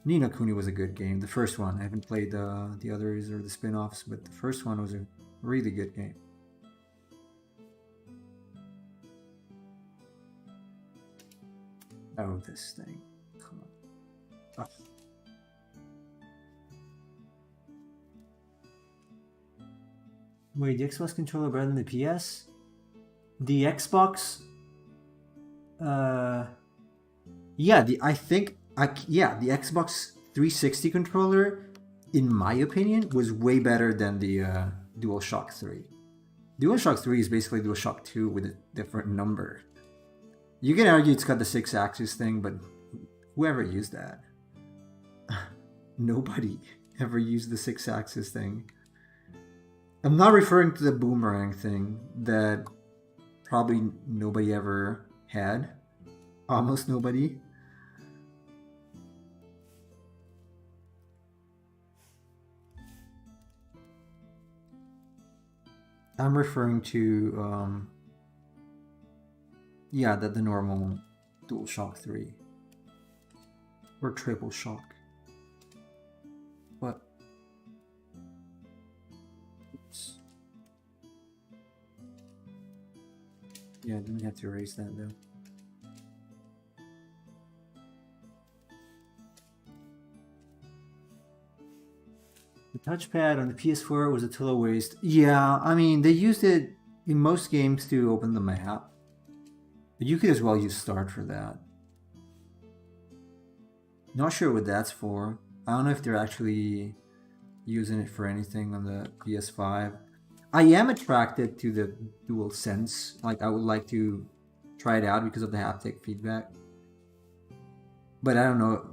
Ni no Kuni was a good game. The first one. I haven't played the others or the spin-offs, but the first one was a really good game. Oh, this thing. Come on. Oh. Wait, the Xbox controller better than the PS? The Xbox? Yeah, the Xbox 360 controller, in my opinion, was way better than the DualShock 3. DualShock 3 is basically DualShock 2 with a different number. You can argue it's got the 6-axis thing, but whoever used that? Nobody ever used the 6-axis thing. I'm not referring to the boomerang thing that probably nobody ever had. Almost nobody. I'm referring to, yeah, the normal DualShock 3. Or Triple Shock. What? Oops. Yeah, I didn't have to erase that though. The touchpad on the PS4 was a total waste. Yeah, I mean, they used it in most games to open the map. But you could as well use Start for that. Not sure what that's for. I don't know if they're actually using it for anything on the PS5. I am attracted to the DualSense. Like, I would like to try it out because of the haptic feedback. But I don't know.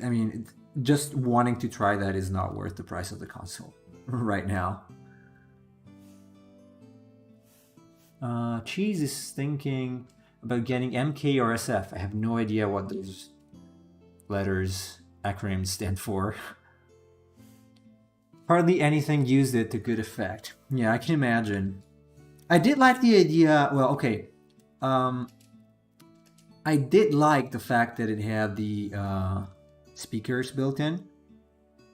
I mean, just wanting to try that is not worth the price of the console right now. Cheese is thinking about getting MK or SF. I have no idea what those letters, acronyms stand for. Hardly anything used it to good effect. Yeah, I can imagine. I did like the idea. Well, okay. I did like the fact that it had the speakers built in.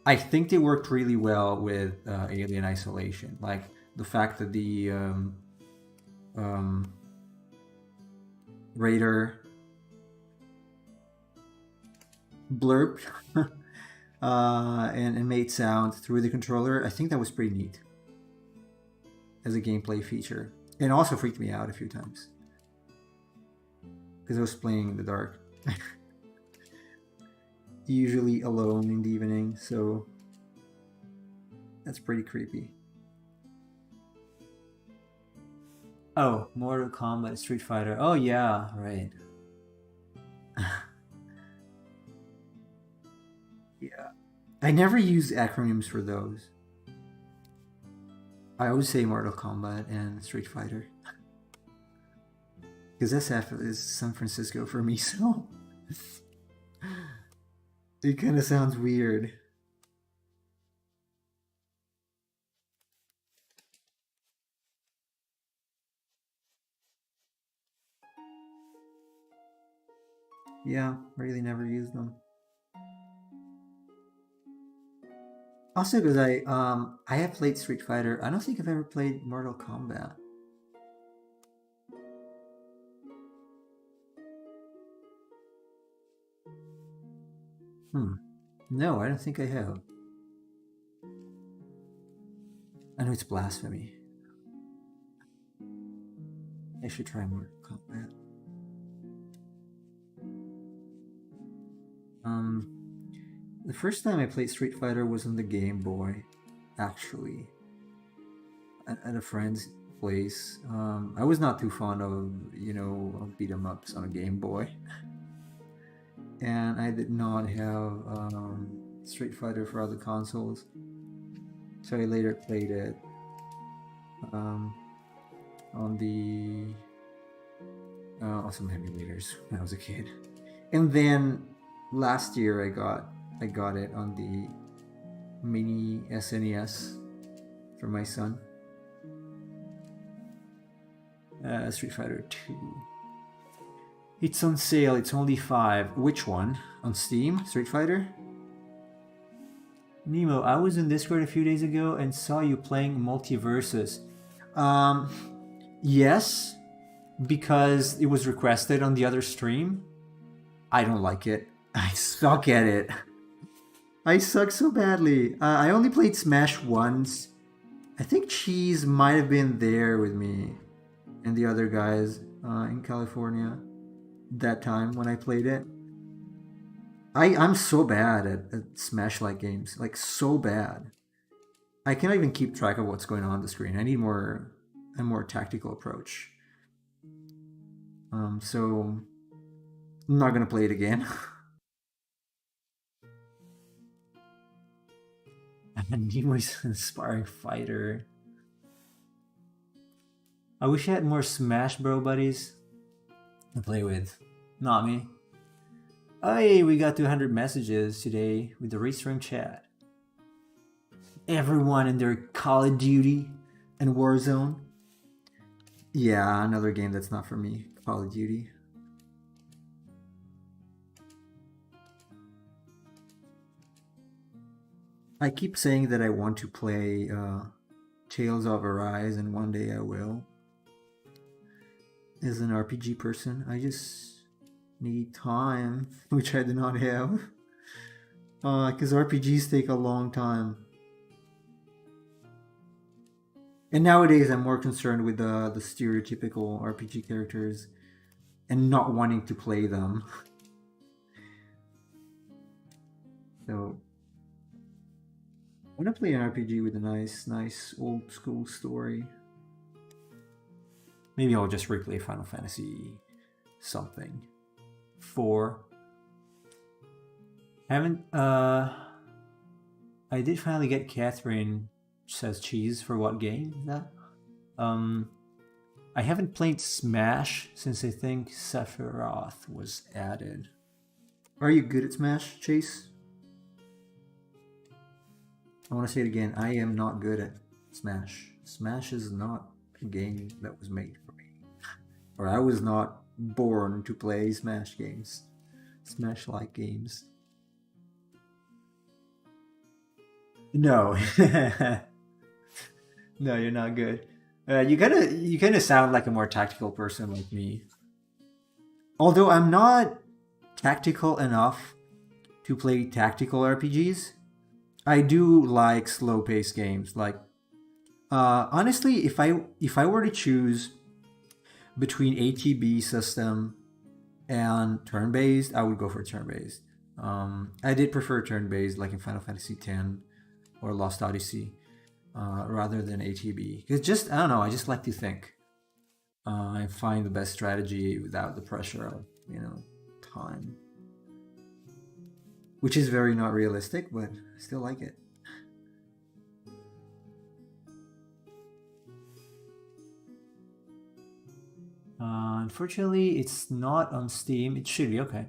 I think they worked really well with Alien Isolation. Like the fact that the Raider blurped and made sound through the controller. I think that was pretty neat as a gameplay feature. And also freaked me out a few times because I was playing in the dark. Usually alone in the evening, so that's pretty creepy. Oh, Mortal Kombat, Street Fighter. Oh yeah, right. Yeah. I never use acronyms for those. I always say Mortal Kombat and Street Fighter. Because SF is San Francisco for me, so it kind of sounds weird. Yeah, really never use them. Also, because I have played Street Fighter. I don't think I've ever played Mortal Kombat. No, I don't think I have. I know it's blasphemy. I should try Mortal Kombat. The first time I played Street Fighter was on the Game Boy, actually, at a friend's place. I was not too fond of, of beat 'em ups on a Game Boy, and I did not have Street Fighter for other consoles, so I later played it on the some emulators when I was a kid, and then last year I got it on the mini SNES for my son. Street Fighter 2. It's on sale. It's only $5. Which one? On Steam? Street Fighter? Nemo, I was in Discord a few days ago and saw you playing Multiversus. Yes, because it was requested on the other stream. I don't like it. I suck at it. I suck so badly. I only played Smash once. I think Cheese might have been there with me and the other guys in California that time when I played it. I'm so bad at Smash-like games, like so bad. I can't even keep track of what's going on the screen. I need a more tactical approach. So I'm not gonna play it again. Nemo's an inspiring fighter. I wish I had more Smash Bro buddies to play with. Not me. Hey, we got 200 messages today with the Restream chat. Everyone in their Call of Duty and Warzone. Yeah, another game that's not for me. Call of Duty. I keep saying that I want to play Tales of Arise, and one day I will. As an RPG person, I just need time, which I do not have. Because RPGs take a long time. And nowadays, I'm more concerned with the stereotypical RPG characters and not wanting to play them. So, I want to play an RPG with a nice old school story. Maybe I'll just replay Final Fantasy something. 4. Haven't I did finally get Catherine says cheese for what game is that? I haven't played Smash since I think Sephiroth was added. Are you good at Smash, Chase? I want to say it again. I am not good at Smash. Smash is not a game that was made for me. or I was not born to play Smash games, Smash-like games. No, no, you're not good. You kind of sound like a more tactical person like me. Although I'm not tactical enough to play tactical RPGs, I do like slow-paced games. Like, honestly, if I were to choose between ATB system and turn-based, I would go for turn-based. I did prefer turn-based, like in Final Fantasy X or Lost Odyssey, rather than ATB. Because just, I don't know, I just like to think and find the best strategy without the pressure of, time. Which is very not realistic, but I still like it. Unfortunately, it's not on Steam. It should be, okay.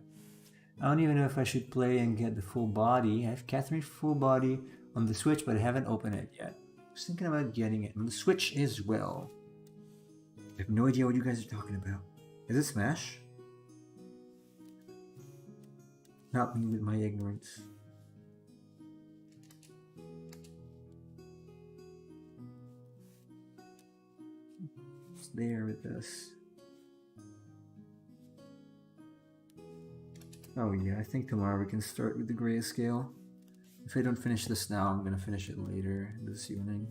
I don't even know if I should play and get the full body. I have Catherine full body on the Switch, but I haven't opened it yet. I was thinking about getting it on the Switch as well. I have no idea what you guys are talking about. Is it Smash? Help me with my ignorance. It's there with us. Oh yeah, I think tomorrow we can start with the grayscale. If I don't finish this now, I'm gonna finish it later this evening.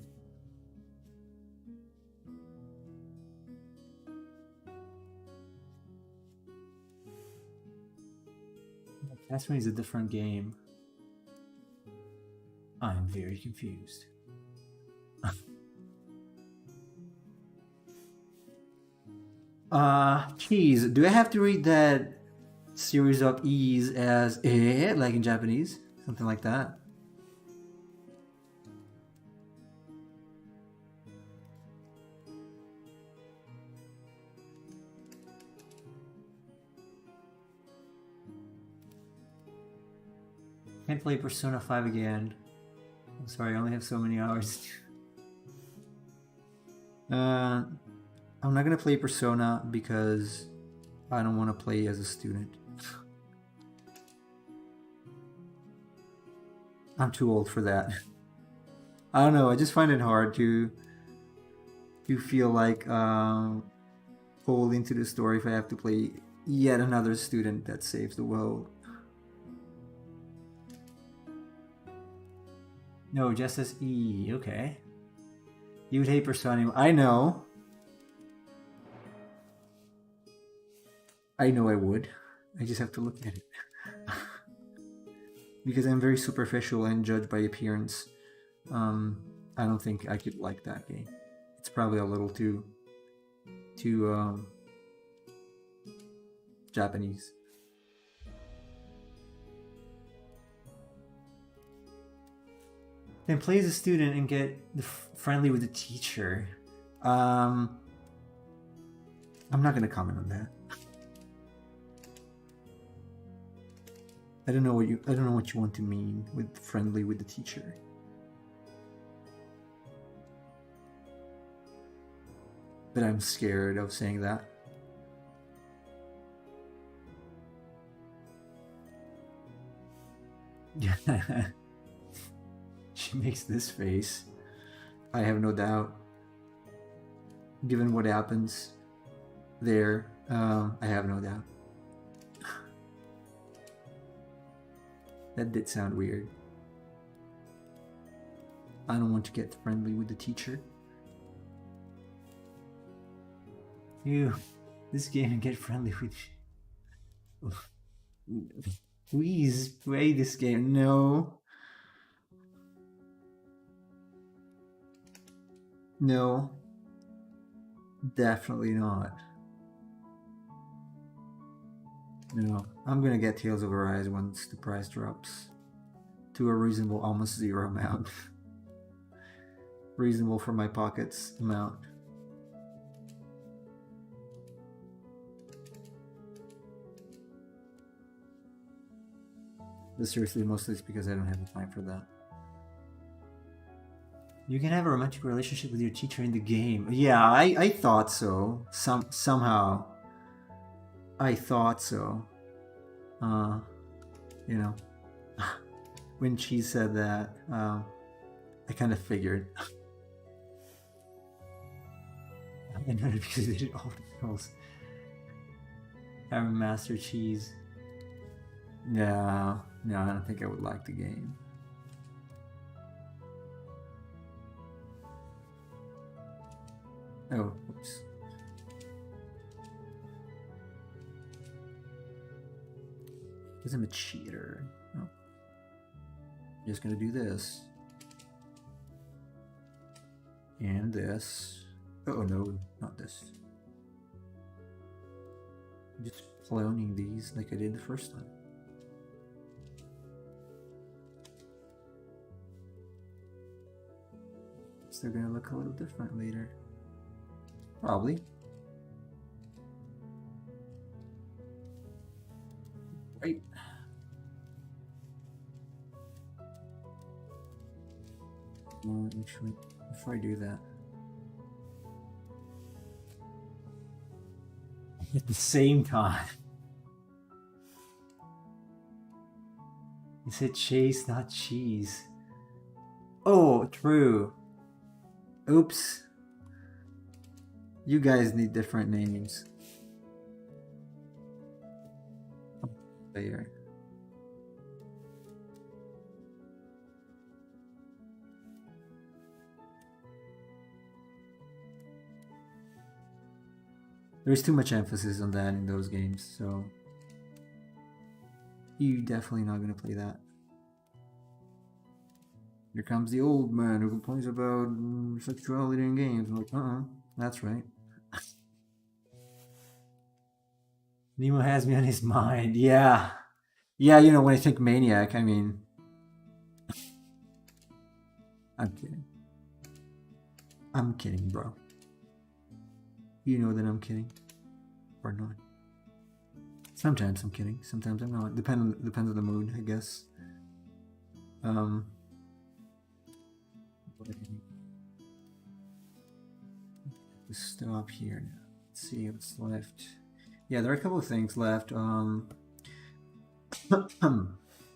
Catherine is a different game. I'm very confused. Cheese. Do I have to read that series of E's as like in Japanese? Something like that? Can't play Persona 5 again. I'm sorry, I only have so many hours. I'm not gonna play Persona because I don't want to play as a student. I'm too old for that. I don't know, I just find it hard to feel like pulled into the story if I have to play yet another student that saves the world. No, just as E. Okay. You would hate Persona. I know. I know I would. I just have to look at it. Because I'm very superficial and judge by appearance. I don't think I could like that game. It's probably a little too Japanese. Then play as a student and get friendly with the teacher. I'm not gonna comment on that. I don't know what you want to mean with friendly with the teacher. But I'm scared of saying that. She makes this face. I have no doubt. Given what happens there, I have no doubt. That did sound weird. I don't want to get friendly with the teacher. You, this game and get friendly with. Please play this game. No. No. Definitely not. No. I'm gonna get Tales of Arise once the price drops to a reasonable, almost zero amount. Reasonable for my pockets amount. But seriously, mostly it's because I don't have the time for that. You can have a romantic relationship with your teacher in the game. Yeah, I thought so. Somehow, I thought so. You know, when she said that, I kind of figured. I know because they did all the girls have a Master Cheese. No, I don't think I would like the game. Oh, oops. Because I'm a cheater. Oh. Just gonna do this. And this. Oh no, not this. I'm just cloning these like I did the first time. So they're gonna look a little different later. Probably. Right. Well, actually, before I do that, at the same time, you said chase, not cheese. Oh, true. Oops. You guys need different names. There. There's too much emphasis on that in those games, so you're definitely not gonna play that. Here comes the old man who complains about sexuality in games. I'm like, that's right. Nemo has me on his mind. Yeah. Yeah, you know, when I think Maniac, I mean... I'm kidding. I'm kidding, bro. You know that I'm kidding. Or not. Sometimes I'm kidding. Sometimes I'm not. Depends on the mood, I guess. Stop here now. Let's see what's left. Yeah, there are a couple of things left.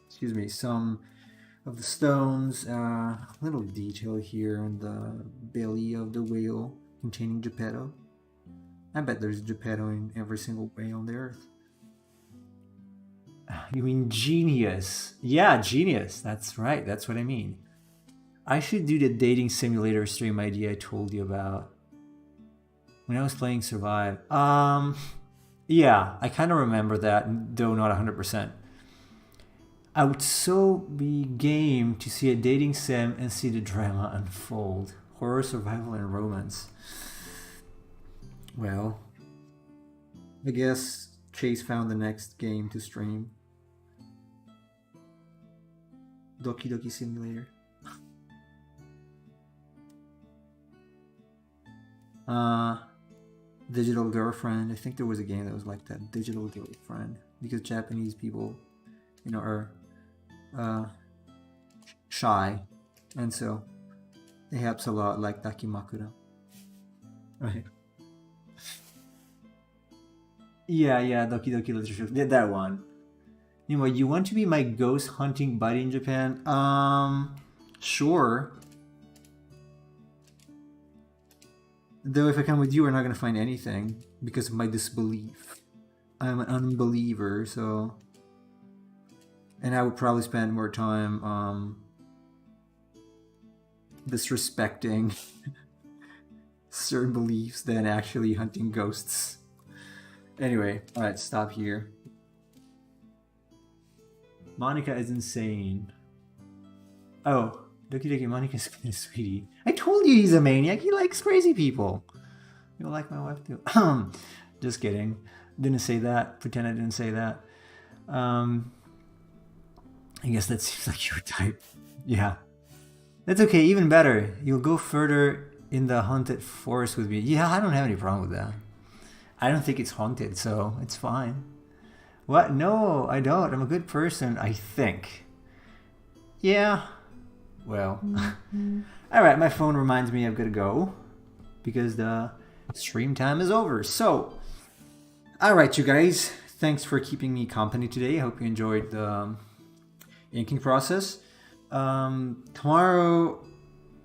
Excuse me. Some of the stones. Little detail here on the belly of the whale containing Geppetto. I bet there's Geppetto in every single whale on the earth. You mean genius? Yeah, genius. That's right. That's what I mean. I should do the dating simulator stream idea I told you about. When I was playing Survive. Yeah, I kind of remember that, though not 100%. I would so be game to see a dating sim and see the drama unfold. Horror, survival, and romance. Well, I guess Chase found the next game to stream. Doki Doki Simulator. Digital Girlfriend. I think there was a game that was like that. Digital Girlfriend. Because Japanese people, you know, are shy. And so it helps a lot, like Dakimakura. Right. Yeah, Doki Doki Literature. Did that one. Anyway, you want to be my ghost hunting buddy in Japan? Sure. Though if I come with you, we're not going to find anything because of my disbelief. I'm an unbeliever, so... And I would probably spend more time disrespecting certain beliefs than actually hunting ghosts. Anyway, alright, stop here. Monica is insane. Oh, Doki Doki Monica's kind of sweetie. I told you he's a maniac. He likes crazy people. You'll like my wife too. Just kidding. Didn't say that. Pretend I didn't say that. I guess that seems like your type. Yeah. That's okay. Even better. You'll go further in the haunted forest with me. Yeah, I don't have any problem with that. I don't think it's haunted, so it's fine. What? No, I don't. I'm a good person, I think. Yeah. Well, all right, my phone reminds me I've got to go because the stream time is over. So, all right, you guys, thanks for keeping me company today. I hope you enjoyed the inking process. Tomorrow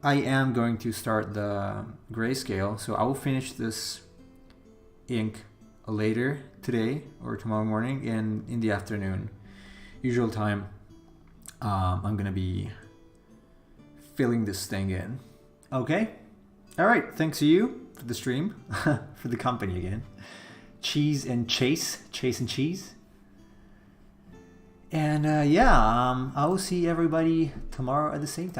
I am going to start the grayscale, so I will finish this ink later today or tomorrow morning and in the afternoon, usual time. I'm gonna be filling this thing in. Okay, all right, thanks to you for the stream, for the company again. Cheese and Chase and Cheese. And yeah, I will see everybody tomorrow at the same time.